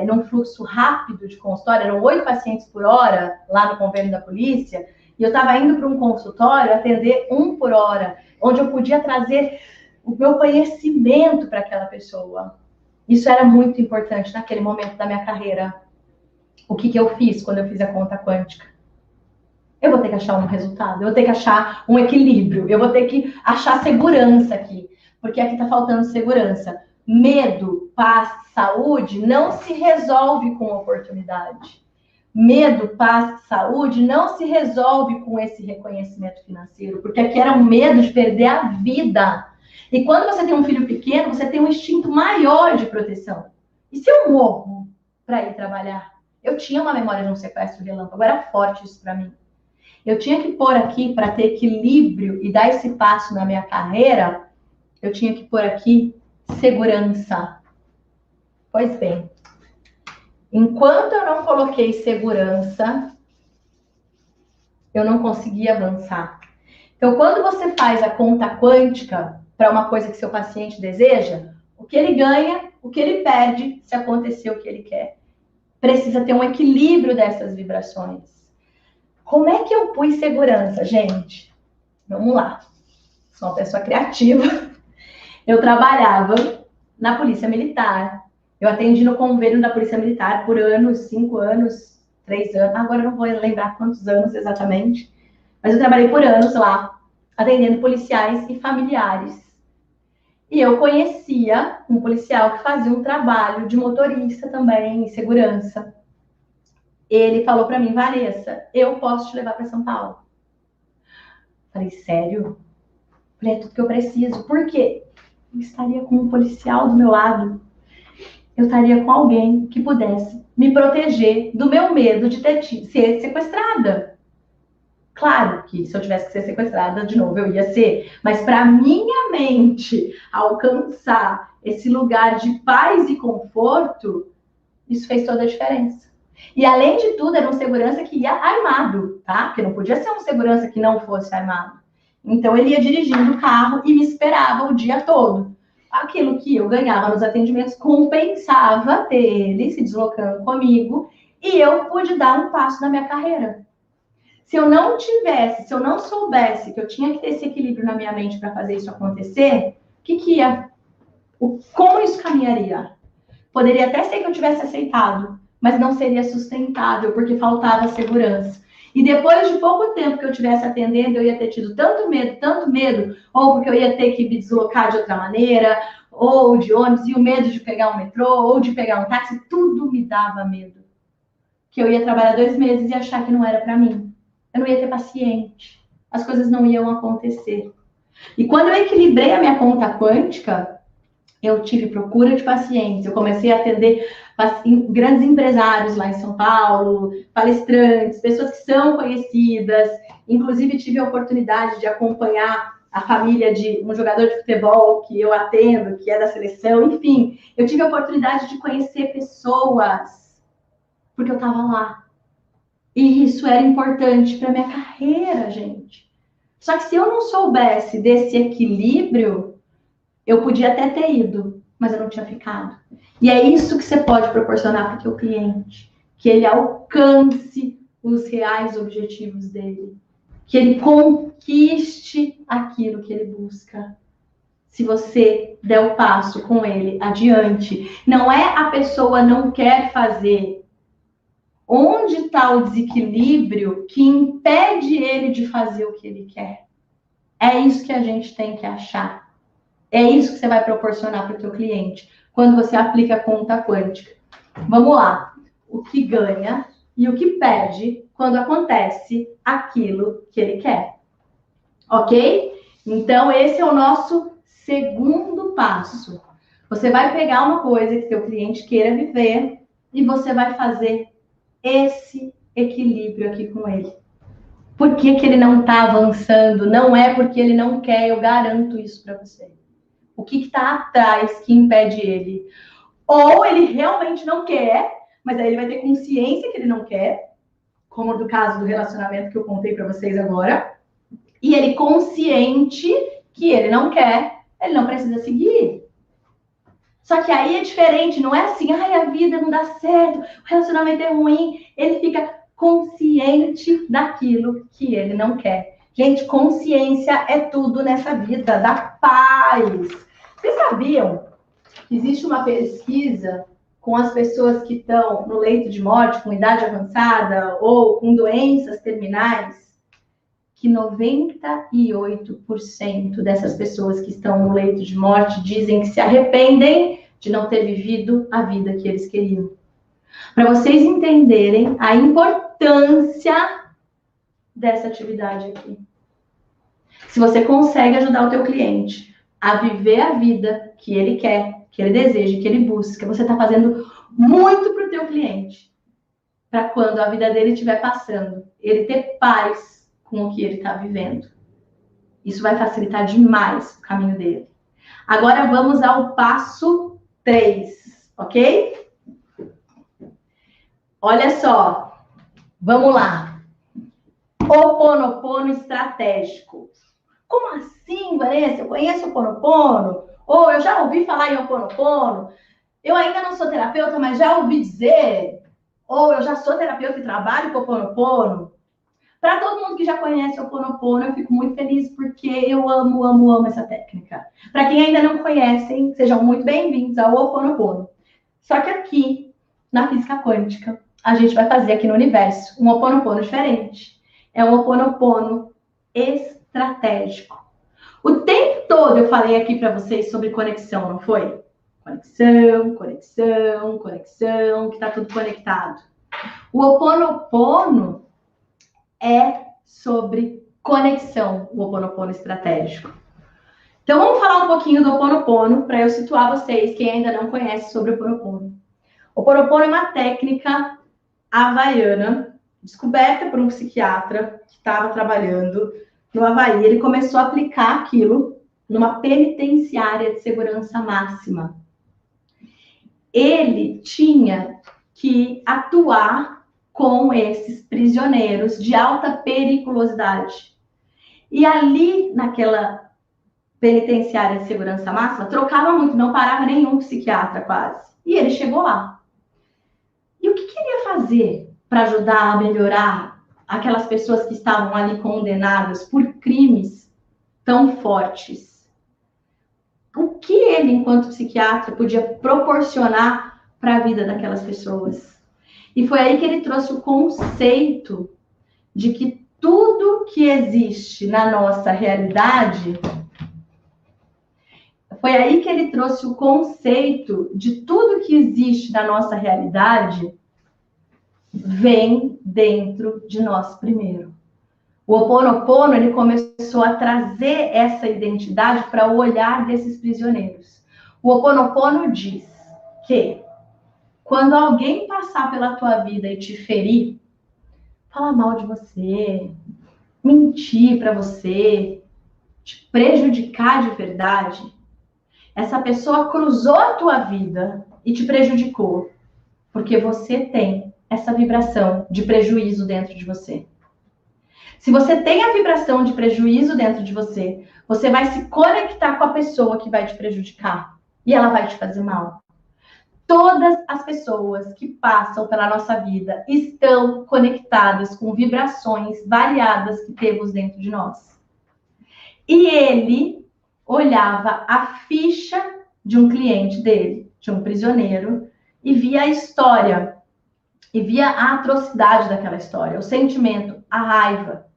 num fluxo rápido de consultório, eram 8 pacientes por hora lá no convênio da polícia, e eu estava indo para um consultório atender 1 por hora, onde eu podia trazer o meu conhecimento para aquela pessoa. Isso era muito importante naquele momento da minha carreira. O que eu fiz quando eu fiz a conta quântica? Eu vou ter que achar um resultado, eu vou ter que achar um equilíbrio, eu vou ter que achar segurança aqui, porque aqui está faltando segurança. Medo, paz, saúde não se resolve com oportunidade. Medo, paz, saúde não se resolve com esse reconhecimento financeiro, porque aqui era um medo de perder a vida. E quando você tem um filho pequeno, você tem um instinto maior de proteção. E se eu morro para ir trabalhar? Eu tinha uma memória de um sequestro relâmpago, era forte isso para mim. Eu tinha que pôr aqui, para ter equilíbrio e dar esse passo na minha carreira, eu tinha que pôr aqui segurança. Pois bem, enquanto eu não coloquei segurança, eu não consegui avançar. Então, quando você faz a conta quântica para uma coisa que seu paciente deseja, o que ele ganha, o que ele perde se acontecer o que ele quer. Precisa ter um equilíbrio dessas vibrações. Como é que eu pus segurança, gente? Vamos lá. Sou uma pessoa criativa. Eu trabalhava na Polícia Militar. Eu atendi no convênio da Polícia Militar por anos, 5 anos, 3 anos. Agora eu não vou lembrar quantos anos exatamente. Mas eu trabalhei por anos lá, atendendo policiais e familiares. E eu conhecia um policial que fazia um trabalho de motorista também, em segurança. Ele falou para mim, Vanessa, eu posso te levar para São Paulo. Falei, sério? Falei, é tudo que eu preciso. Por quê? Eu estaria com um policial do meu lado. Eu estaria com alguém que pudesse me proteger do meu medo de ser sequestrada. Claro que se eu tivesse que ser sequestrada de novo, eu ia ser. Mas para minha mente alcançar esse lugar de paz e conforto, isso fez toda a diferença. E além de tudo, era um segurança que ia armado, tá? Porque não podia ser um segurança que não fosse armado. Então ele ia dirigindo o carro e me esperava o dia todo. Aquilo que eu ganhava nos atendimentos compensava ter ele se deslocando comigo e eu pude dar um passo na minha carreira. Se eu não soubesse que eu tinha que ter esse equilíbrio na minha mente para fazer isso acontecer, como isso caminharia? Poderia até ser que eu tivesse aceitado, mas não seria sustentável, porque faltava segurança. E depois de pouco tempo que eu estivesse atendendo, eu ia ter tido tanto medo, ou porque eu ia ter que me deslocar de outra maneira, ou de ônibus, e o medo de pegar um metrô, ou de pegar um táxi, tudo me dava medo. Que eu ia trabalhar 2 meses e achar que não era para mim. Eu não ia ter paciente. As coisas não iam acontecer. E quando eu equilibrei a minha conta quântica, eu tive procura de pacientes. Eu comecei a atender grandes empresários lá em São Paulo, palestrantes, pessoas que são conhecidas. Inclusive, tive a oportunidade de acompanhar a família de um jogador de futebol que eu atendo, que é da seleção. Enfim, eu tive a oportunidade de conhecer pessoas, porque eu estava lá. E isso era importante para minha carreira, gente. Só que se eu não soubesse desse equilíbrio, eu podia até ter ido, mas eu não tinha ficado. E é isso que você pode proporcionar para o teu cliente. Que ele alcance os reais objetivos dele. Que ele conquiste aquilo que ele busca. Se você der o passo com ele adiante. Não é a pessoa não quer fazer. Onde está o desequilíbrio que impede ele de fazer o que ele quer? É isso que a gente tem que achar. É isso que você vai proporcionar para o teu cliente quando você aplica a conta quântica. Vamos lá. O que ganha e o que perde quando acontece aquilo que ele quer. Ok? Então, esse é o nosso segundo passo. Você vai pegar uma coisa que teu cliente queira viver e você vai fazer esse equilíbrio aqui com ele. Por que que ele não está avançando? Não é porque ele não quer, eu garanto isso para você. O que está atrás que impede ele? Ou ele realmente não quer, mas aí ele vai ter consciência que ele não quer, como no caso do relacionamento que eu contei para vocês agora, e ele consciente que ele não quer, ele não precisa seguir. Só que aí é diferente, não é assim, ai, a vida não dá certo, o relacionamento é ruim, ele fica consciente daquilo que ele não quer. Gente, consciência é tudo nessa vida, dá paz. Vocês sabiam que existe uma pesquisa com as pessoas que estão no leito de morte, com idade avançada ou com doenças terminais, que 98% dessas pessoas que estão no leito de morte dizem que se arrependem de não ter vivido a vida que eles queriam. Para vocês entenderem a importância dessa atividade aqui. Se você consegue ajudar o teu cliente a viver a vida que ele quer, que ele deseja, que ele busca, você está fazendo muito para o teu cliente. Para quando a vida dele estiver passando, ele ter paz com o que ele está vivendo. Isso vai facilitar demais o caminho dele. Agora vamos ao passo 3. ok? Olha só, vamos lá. Ho'oponopono estratégico. Como assim, Vanessa? Eu conheço o Ho'oponopono? Ou eu já ouvi falar em Ho'oponopono? Eu ainda não sou terapeuta, mas já ouvi dizer. Ou eu já sou terapeuta e trabalho com o Ho'oponopono. Para todo mundo que já conhece o Ho'oponopono, eu fico muito feliz porque eu amo, amo, amo essa técnica. Para quem ainda não conhece, sejam muito bem-vindos ao Ho'oponopono. Só que aqui, na física quântica, a gente vai fazer aqui no universo um Ho'oponopono diferente. É um Ho'oponopono estratégico. O tempo todo eu falei aqui para vocês sobre conexão, não foi? Conexão, conexão, conexão, que está tudo conectado. O Ho'oponopono é sobre conexão, o Ho'oponopono estratégico. Então, vamos falar um pouquinho do Ho'oponopono para eu situar vocês, quem ainda não conhece sobre o Ho'oponopono. O Ho'oponopono é uma técnica havaiana, descoberta por um psiquiatra que estava trabalhando no Havaí. Ele começou a aplicar aquilo numa penitenciária de segurança máxima. Ele tinha que atuar com esses prisioneiros de alta periculosidade. E ali, naquela penitenciária de segurança máxima, trocava muito, não parava nenhum psiquiatra quase. E ele chegou lá. E o que queria fazer para ajudar a melhorar aquelas pessoas que estavam ali condenadas por crimes tão fortes? O que ele, enquanto psiquiatra, podia proporcionar para a vida daquelas pessoas? E foi aí que ele trouxe o conceito de que tudo que existe na nossa realidade, foi aí que ele trouxe o conceito de tudo que existe na nossa realidade vem dentro de nós primeiro. O Ho'oponopono, ele começou a trazer essa identidade para o olhar desses prisioneiros. O Ho'oponopono diz que quando alguém passar pela tua vida e te ferir, falar mal de você, mentir para você, te prejudicar de verdade, essa pessoa cruzou a tua vida e te prejudicou, porque você tem essa vibração de prejuízo dentro de você. Se você tem a vibração de prejuízo dentro de você, você vai se conectar com a pessoa que vai te prejudicar e ela vai te fazer mal. Todas as pessoas que passam pela nossa vida estão conectadas com vibrações variadas que temos dentro de nós. E ele olhava a ficha de um cliente dele, de um prisioneiro, e via a história, e via a atrocidade daquela história, o sentimento, a raiva,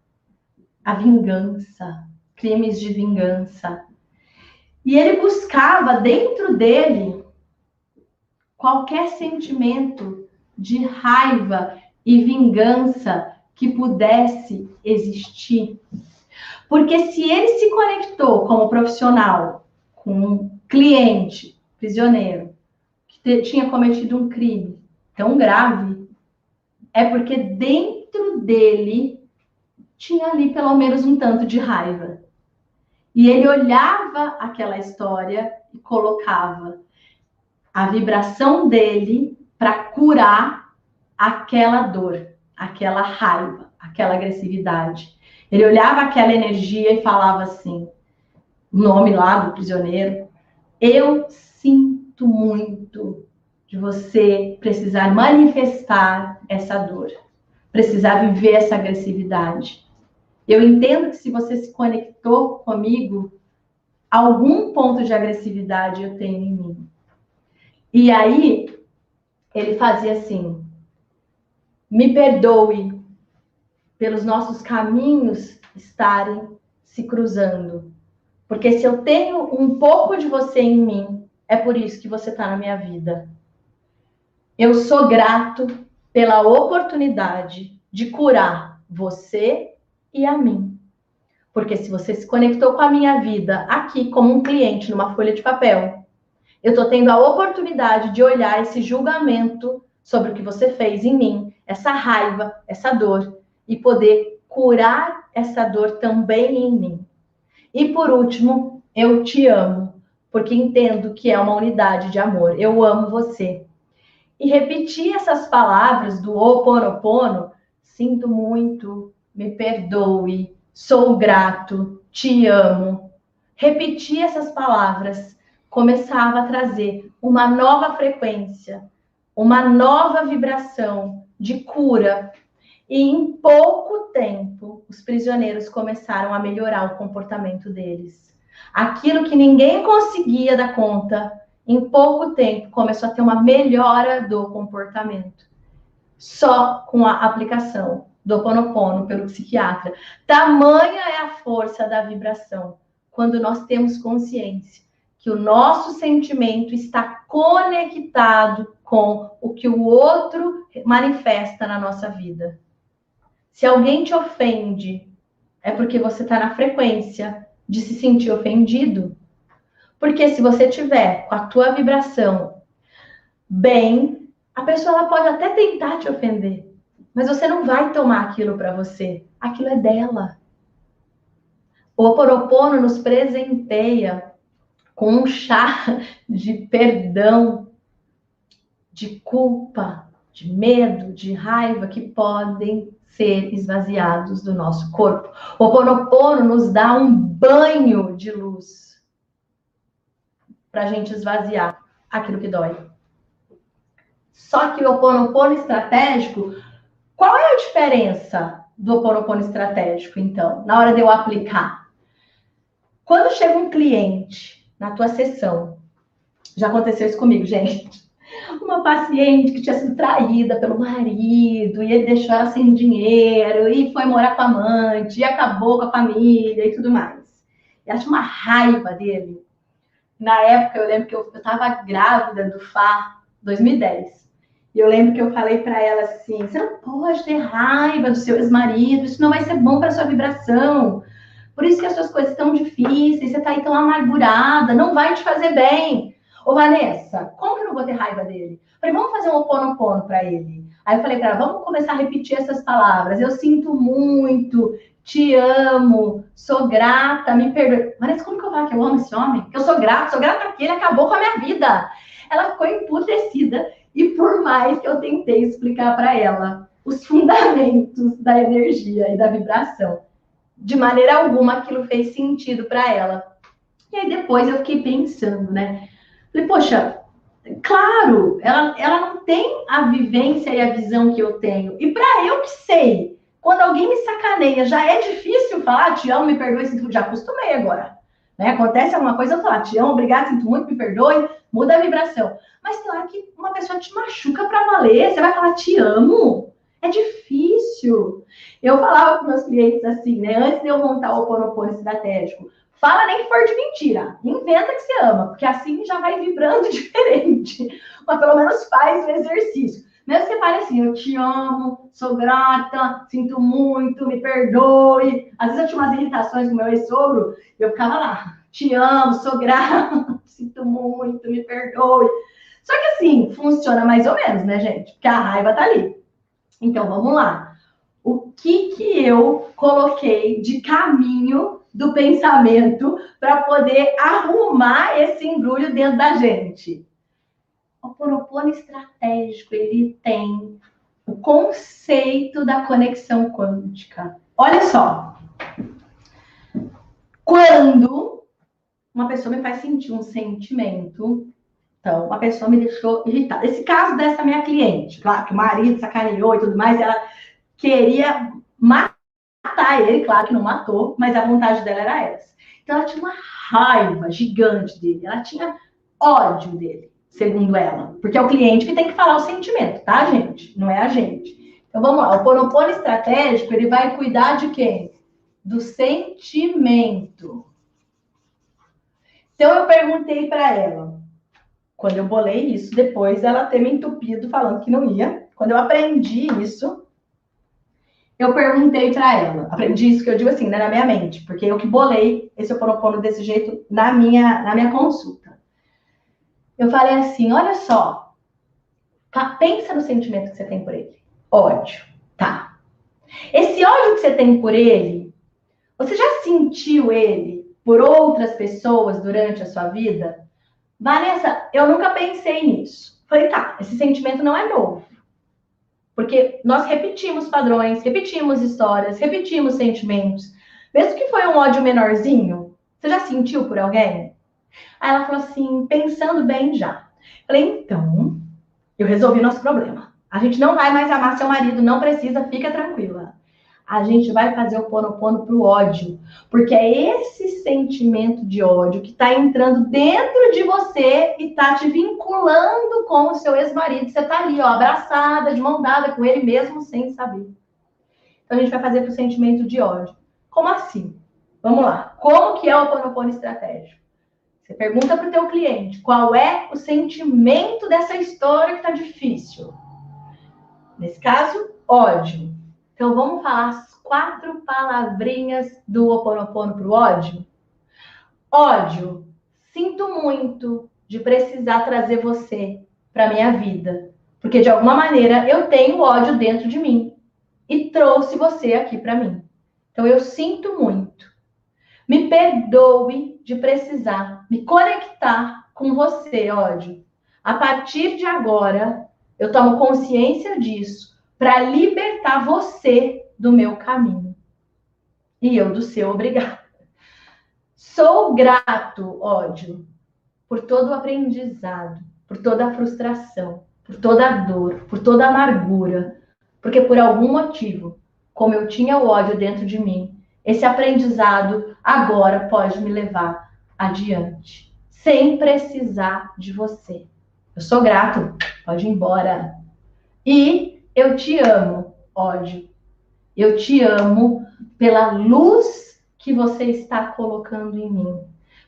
a vingança, crimes de vingança. E ele buscava dentro dele qualquer sentimento de raiva e vingança que pudesse existir. Porque se ele se conectou como profissional com um cliente prisioneiro que tinha cometido um crime tão grave, é porque dentro dele tinha ali pelo menos um tanto de raiva. E ele olhava aquela história e colocava a vibração dele para curar aquela dor, aquela raiva, aquela agressividade. Ele olhava aquela energia e falava assim, o nome lá do prisioneiro: eu sinto muito de você precisar manifestar essa dor, precisar viver essa agressividade. Eu entendo que se você se conectou comigo, algum ponto de agressividade eu tenho em mim. E aí, ele fazia assim: me perdoe pelos nossos caminhos estarem se cruzando. Porque se eu tenho um pouco de você em mim, é por isso que você está na minha vida. Eu sou grato pela oportunidade de curar você e a mim. Porque se você se conectou com a minha vida aqui como um cliente numa folha de papel, eu estou tendo a oportunidade de olhar esse julgamento sobre o que você fez em mim, essa raiva, essa dor, e poder curar essa dor também em mim. E por último, eu te amo porque entendo que é uma unidade de amor. Eu amo você. E repetir essas palavras do Ho'oponopono, sinto muito, me perdoe, sou grato, te amo. Repetir essas palavras começava a trazer uma nova frequência, uma nova vibração de cura. E em pouco tempo, os prisioneiros começaram a melhorar o comportamento deles. Aquilo que ninguém conseguia dar conta, em pouco tempo começou a ter uma melhora do comportamento. Só com a aplicação do Ho'oponopono pelo psiquiatra. Tamanha é a força da vibração quando nós temos consciência que o nosso sentimento está conectado com o que o outro manifesta na nossa vida. Se alguém te ofende, é porque você está na frequência de se sentir ofendido. Porque se você tiver com a tua vibração bem, a pessoa ela pode até tentar te ofender, mas você não vai tomar aquilo para você. Aquilo é dela. O Ho'oponopono nos presenteia com um chá de perdão, de culpa, de medo, de raiva que podem ser esvaziados do nosso corpo. O Ho'oponopono nos dá um banho de luz para a gente esvaziar aquilo que dói. Só que o Ho'oponopono estratégico, qual é a diferença do Ho'oponopono estratégico, então, na hora de eu aplicar? Quando chega um cliente na tua sessão, já aconteceu isso comigo, gente, uma paciente que tinha sido traída pelo marido, e ele deixou ela sem dinheiro, e foi morar com a amante, e acabou com a família e tudo mais. E ela tinha uma raiva dele. Na época, eu lembro que eu estava grávida do Fá, 2010. E eu lembro que eu falei para ela assim, você não pode ter raiva do seu ex-marido, isso não vai ser bom para sua vibração. Por isso que as suas coisas estão difíceis, você está aí tão amargurada, não vai te fazer bem. Ô, Vanessa, como que eu não vou ter raiva dele? Eu falei, vamos fazer um Ho'oponopono para ele. Aí eu falei para ela, vamos começar a repetir essas palavras. Eu sinto muito, te amo, sou grata, me perdoe. Vanessa, como que eu falo que eu amo esse homem? Que eu sou grata porque ele acabou com a minha vida. Ela ficou emputecida e por mais que eu tentei explicar para ela os fundamentos da energia e da vibração, de maneira alguma aquilo fez sentido para ela. E aí depois eu fiquei pensando, né? Falei, poxa, claro, ela não tem a vivência e a visão que eu tenho. E para eu que sei, quando alguém me sacaneia, já é difícil falar, te amo, me perdoe, sinto muito, já acostumei agora. Né? Acontece alguma coisa, eu falo, te amo, obrigado, sinto muito, me perdoe, muda a vibração. Mas tem hora que uma pessoa te machuca para valer, você vai falar, te amo? É difícil. Eu falava com meus clientes assim, né? Antes de eu montar o Ho'oponopono estratégico, fala nem que for de mentira. Inventa que você ama, porque assim já vai vibrando diferente. Mas pelo menos faz o exercício. Mesmo que você fale assim, eu te amo, sou grata, sinto muito, me perdoe. Às vezes eu tinha umas irritações com meu ex-sogro, eu ficava lá, te amo, sou grata, sinto muito, me perdoe. Só que assim, funciona mais ou menos, né, gente? Porque a raiva tá ali. Então, vamos lá. O que eu coloquei de caminho do pensamento para poder arrumar esse embrulho dentro da gente? O Ho'oponopono estratégico, ele tem o conceito da conexão quântica. Olha só. Quando uma pessoa me faz sentir um sentimento, então, uma pessoa me deixou irritada. Esse caso dessa minha cliente, claro que o marido sacaneou e tudo mais, ela queria matar ele, claro que não matou, mas a vontade dela era essa. Então, ela tinha uma raiva gigante dele, ela tinha ódio dele, segundo ela, porque é o cliente que tem que falar o sentimento, tá, gente? Não é a gente. Então, vamos lá. O Ho'oponopono estratégico, ele vai cuidar de quem? Do sentimento. Então, eu perguntei para ela, quando eu bolei isso, depois dela ter me entupido falando que não ia, quando eu aprendi isso, eu perguntei para ela, aprendi isso que eu digo assim, né, na minha mente, porque eu que bolei esse Ho'oponopono desse jeito na minha consulta. Eu falei assim, olha só, tá, pensa no sentimento que você tem por ele. Ódio, tá. Esse ódio que você tem por ele, você já sentiu ele por outras pessoas durante a sua vida? Vanessa, eu nunca pensei nisso. Falei, tá, esse sentimento não é novo. Porque nós repetimos padrões, repetimos histórias, repetimos sentimentos. Mesmo que foi um ódio menorzinho, você já sentiu por alguém? Aí ela falou assim, pensando bem já. Falei, então, eu resolvi nosso problema. A gente não vai mais amar seu marido, não precisa, fica tranquila. A gente vai fazer o Ho'oponopono pro ódio. Porque é esse sentimento de ódio que tá entrando dentro de você e tá te vinculando com o seu ex-marido. Você tá ali, ó, abraçada, de mão dada com ele mesmo sem saber. Então a gente vai fazer pro sentimento de ódio. Como assim? Vamos lá. Como que é o Ho'oponopono estratégico? Você pergunta pro teu cliente qual é o sentimento dessa história que tá difícil. Nesse caso, ódio. Então, vamos falar as 4 palavrinhas do Ho'oponopono para o ódio? Ódio. Sinto muito de precisar trazer você para minha vida. Porque, de alguma maneira, eu tenho ódio dentro de mim. E trouxe você aqui para mim. Então, eu sinto muito. Me perdoe de precisar me conectar com você, ódio. A partir de agora, eu tomo consciência disso para libertar você do meu caminho. E eu do seu, obrigada. Sou grato, ódio, por todo o aprendizado, por toda a frustração, por toda a dor, por toda a amargura. Porque por algum motivo, como eu tinha o ódio dentro de mim, esse aprendizado agora pode me levar adiante, sem precisar de você. Eu sou grato, pode ir embora. E eu te amo, ódio. Eu te amo pela luz que você está colocando em mim.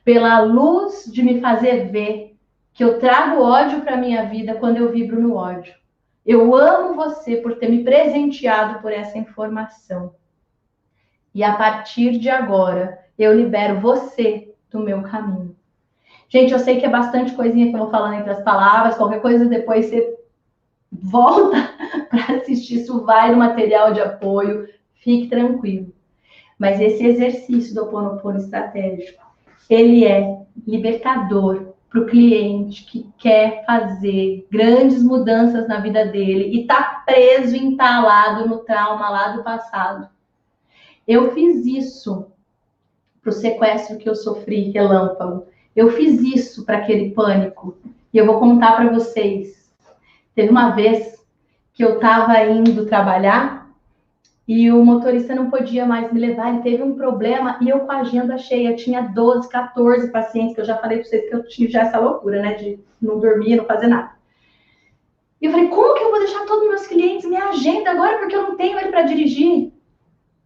Pela luz de me fazer ver que eu trago ódio para minha vida quando eu vibro no ódio. Eu amo você por ter me presenteado por essa informação. E a partir de agora, eu libero você do meu caminho. Gente, eu sei que é bastante coisinha que eu vou falando entre as palavras. Qualquer coisa depois você volta para assistir, isso vai no material de apoio, fique tranquilo. Mas esse exercício do Ho'oponopono estratégico, ele é libertador para o cliente que quer fazer grandes mudanças na vida dele e está preso, entalado no trauma lá do passado. Eu fiz isso para o sequestro que eu sofri, relâmpago. Eu fiz isso para aquele pânico. E eu vou contar para vocês. Teve uma vez que eu estava indo trabalhar e o motorista não podia mais me levar, ele teve um problema e eu com a agenda cheia, tinha 12, 14 pacientes, que eu já falei para vocês que eu tive já essa loucura, né, de não dormir, não fazer nada. E eu falei, como que eu vou deixar todos os meus clientes, minha agenda agora, porque eu não tenho ele para dirigir?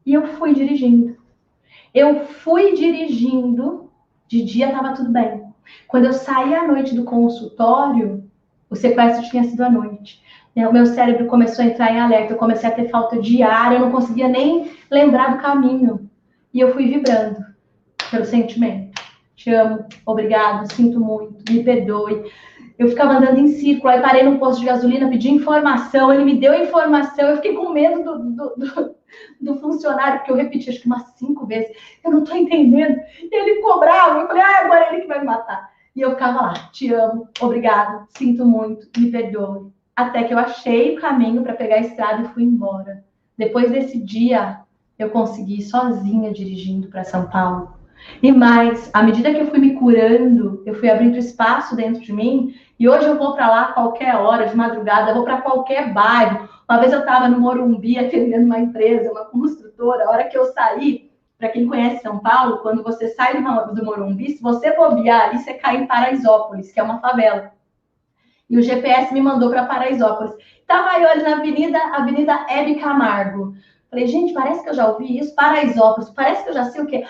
E eu fui dirigindo. De dia estava tudo bem. Quando eu saí à noite do consultório, o sequestro tinha sido à noite. O meu cérebro começou a entrar em alerta, eu comecei a ter falta de ar, eu não conseguia nem lembrar do caminho. E eu fui vibrando pelo sentimento. Te amo, obrigado, sinto muito, me perdoe. Eu ficava andando em círculo, aí parei num posto de gasolina, pedi informação, ele me deu informação, eu fiquei com medo do funcionário, porque eu repeti acho que umas 5 vezes, eu não tô entendendo. E ele cobrava, eu falei, agora é ele que vai me matar. E eu ficava lá, te amo, obrigado, sinto muito, me perdoe. Até que eu achei o caminho para pegar a estrada e fui embora. Depois desse dia, eu consegui ir sozinha dirigindo para São Paulo. E mais, à medida que eu fui me curando, eu fui abrindo espaço dentro de mim, e hoje eu vou para lá a qualquer hora, de madrugada, eu vou para qualquer bairro. Uma vez eu estava no Morumbi atendendo uma empresa, uma construtora, a hora que eu saí, para quem conhece São Paulo, quando você sai do Morumbi, se você bobear ali, você cai em Paraisópolis, que é uma favela. E o GPS me mandou para Paraisópolis. Estava eu ali na Avenida Hebe Camargo. Falei, gente, parece que eu já ouvi isso, Paraisópolis, parece que eu já sei o quê.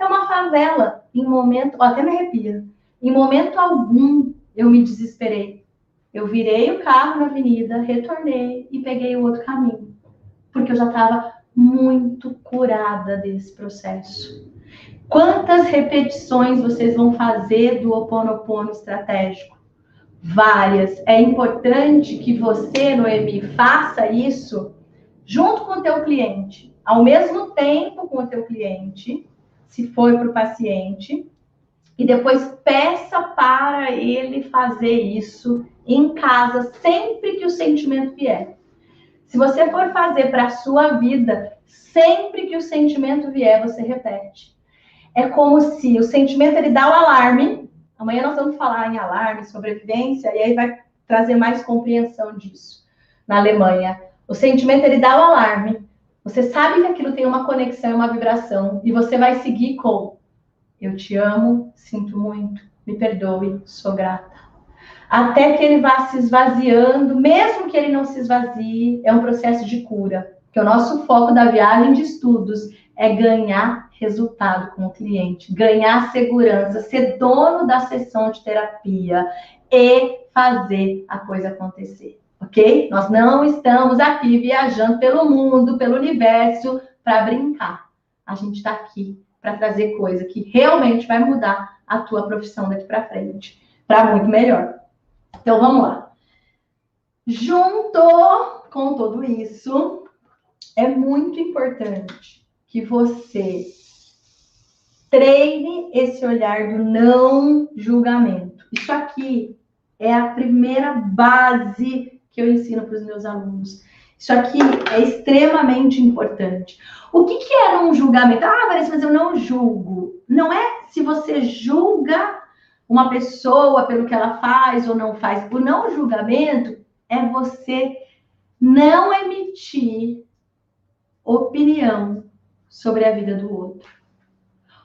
É uma favela. Em momento, até me arrepia. Em momento algum, eu me desesperei. Eu virei o carro na avenida, retornei e peguei o outro caminho. Porque eu já estava muito curada desse processo. Quantas repetições vocês vão fazer do Ho'oponopono estratégico? Várias. É importante que você, Noemi, faça isso junto com o teu cliente, ao mesmo tempo com o teu cliente, se for para o paciente, e depois peça para ele fazer isso em casa sempre que o sentimento vier. Se você for fazer para a sua vida, sempre que o sentimento vier, você repete. É como se o sentimento ele dá o alarme. Amanhã nós vamos falar em alarme, sobrevivência, e aí vai trazer mais compreensão disso na Alemanha. O sentimento ele dá o alarme. Você sabe que aquilo tem uma conexão, uma vibração, e você vai seguir com: eu te amo, sinto muito, me perdoe, sou grata. Até que ele vá se esvaziando, mesmo que ele não se esvazie, é um processo de cura. Porque o nosso foco da viagem de estudos é ganhar resultado com o cliente, ganhar segurança, ser dono da sessão de terapia e fazer a coisa acontecer, ok? Nós não estamos aqui viajando pelo mundo, pelo universo, para brincar. A gente está aqui para trazer coisa que realmente vai mudar a tua profissão daqui para frente, para muito melhor. Então, vamos lá. Junto com tudo isso, é muito importante que você treine esse olhar do não julgamento. Isso aqui é a primeira base que eu ensino para os meus alunos. Isso aqui é extremamente importante. O que é não julgamento? Ah, Vanessa, mas eu não julgo. Não é se você julga uma pessoa pelo que ela faz ou não faz. O não julgamento é você não emitir opinião sobre a vida do outro.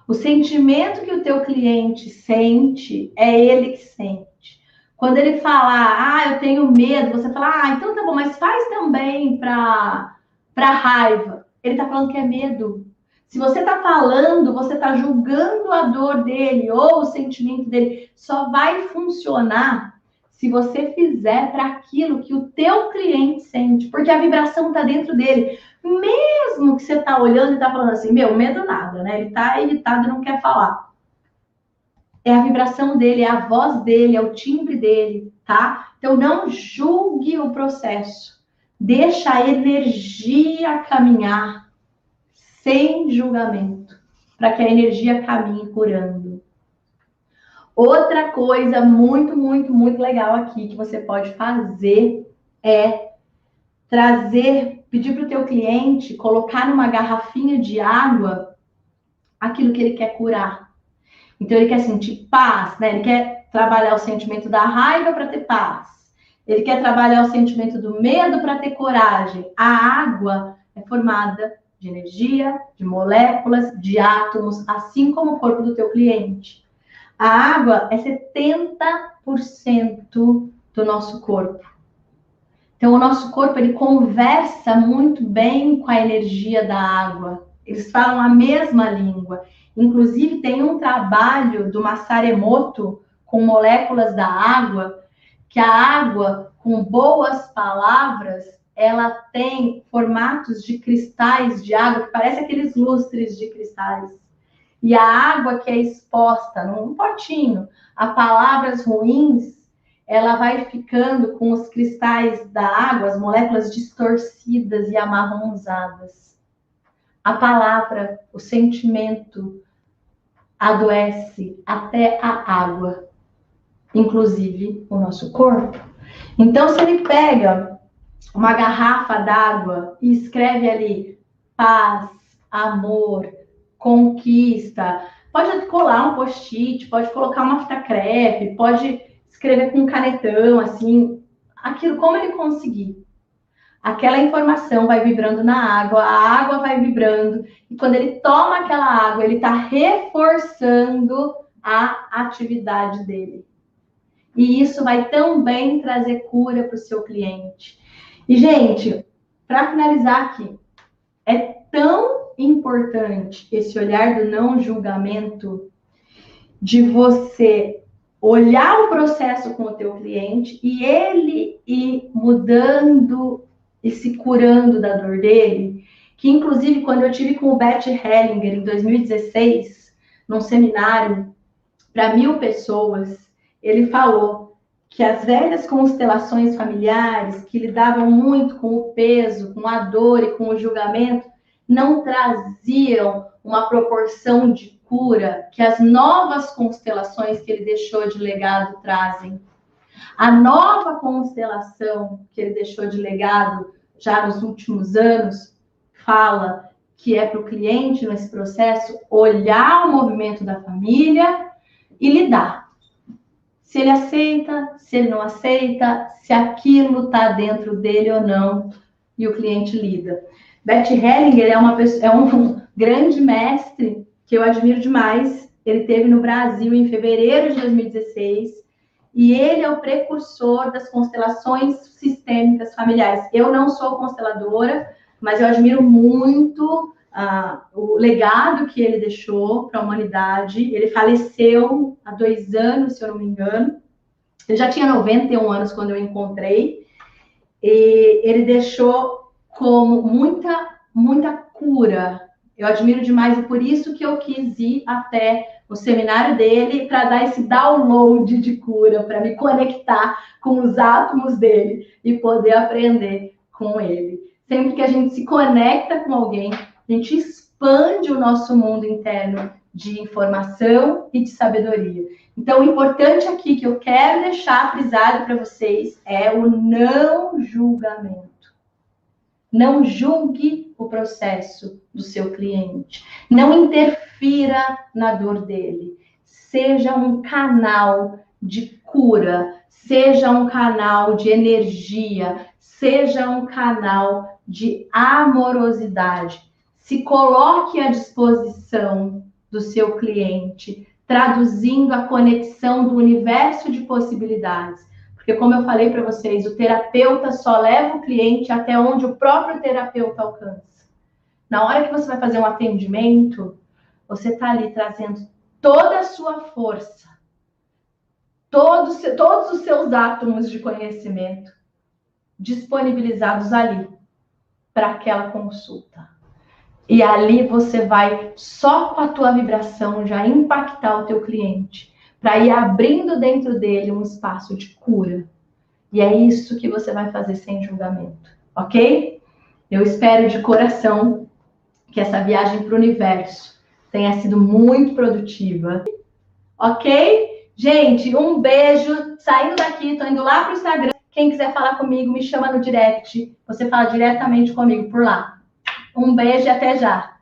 O sentimento que o teu cliente sente, é ele que sente. Quando ele falar, eu tenho medo, você fala, então tá bom, mas faz também para raiva. Ele tá falando que é medo. Se você tá falando, você tá julgando a dor dele ou o sentimento dele. Só vai funcionar se você fizer para aquilo que o teu cliente sente, porque a vibração tá dentro dele. Mesmo que você tá olhando e tá falando assim, medo nada, né? Ele tá irritado e não quer falar. É a vibração dele, é a voz dele, é o timbre dele, tá? Então não julgue o processo. Deixa a energia caminhar sem julgamento, para que a energia caminhe curando. Outra coisa muito, muito, muito legal aqui que você pode fazer é pedir para o teu cliente colocar numa garrafinha de água aquilo que ele quer curar. Então, ele quer sentir paz, né? Ele quer trabalhar o sentimento da raiva para ter paz. Ele quer trabalhar o sentimento do medo para ter coragem. A água é formada de energia, de moléculas, de átomos, assim como o corpo do teu cliente. A água é 70% do nosso corpo. Então, o nosso corpo, ele conversa muito bem com a energia da água. Eles falam a mesma língua. Inclusive, tem um trabalho do Masaru Emoto com moléculas da água, que a água, com boas palavras, ela tem formatos de cristais de água, que parece aqueles lustres de cristais. E a água que é exposta num potinho a palavras ruins, ela vai ficando com os cristais da água, as moléculas distorcidas e amarronzadas. A palavra, o sentimento adoece até a água, inclusive o nosso corpo. Então, se ele pega uma garrafa d'água e escreve ali paz, amor, conquista, pode colar um post-it, pode colocar uma fita crepe, pode escrever com um canetão, assim, aquilo como ele conseguir. Aquela informação vai vibrando na água, a água vai vibrando, e quando ele toma aquela água, ele está reforçando a atividade dele. E isso vai também trazer cura para o seu cliente. E, gente, para finalizar aqui, é tão importante esse olhar do não julgamento, de você olhar o processo com o teu cliente e ele ir mudando e se curando da dor dele, que inclusive quando eu tive com o Bert Hellinger em 2016, num seminário para 1000 pessoas, ele falou que as velhas constelações familiares que lidavam muito com o peso, com a dor e com o julgamento, não traziam uma proporção de cura que as novas constelações que ele deixou de legado trazem. A nova constelação que ele deixou de legado já nos últimos anos fala que é para o cliente, nesse processo, olhar o movimento da família e lidar. Se ele aceita, se ele não aceita, se aquilo está dentro dele ou não, e o cliente lida. Bert Hellinger é um grande mestre que eu admiro demais. Ele esteve no Brasil em fevereiro de 2016 e ele é o precursor das constelações sistêmicas familiares. Eu não sou consteladora, mas eu admiro muito o legado que ele deixou para a humanidade. Ele faleceu há 2 anos, se eu não me engano. Eu já tinha 91 anos quando eu encontrei. E ele deixou como muita cura. Eu admiro demais e por isso que eu quis ir até o seminário dele para dar esse download de cura, para me conectar com os átomos dele e poder aprender com ele. Sempre que a gente se conecta com alguém, a gente expande o nosso mundo interno de informação e de sabedoria. Então, o importante aqui que eu quero deixar frisado para vocês é o não julgamento. Não julgue o processo do seu cliente. Não interfira na dor dele. Seja um canal de cura, seja um canal de energia, seja um canal de amorosidade. Se coloque à disposição do seu cliente, traduzindo a conexão do universo de possibilidades. Porque, como eu falei para vocês, o terapeuta só leva o cliente até onde o próprio terapeuta alcança. Na hora que você vai fazer um atendimento, você está ali trazendo toda a sua força, todos os seus átomos de conhecimento disponibilizados ali para aquela consulta. E ali você vai, só com a tua vibração, já impactar o teu cliente, para ir abrindo dentro dele um espaço de cura. E é isso que você vai fazer sem julgamento, ok? Eu espero de coração que essa viagem para o universo tenha sido muito produtiva, ok? Gente, um beijo. Saindo daqui, estou indo lá para o Instagram. Quem quiser falar comigo, me chama no direct. Você fala diretamente comigo por lá. Um beijo e até já.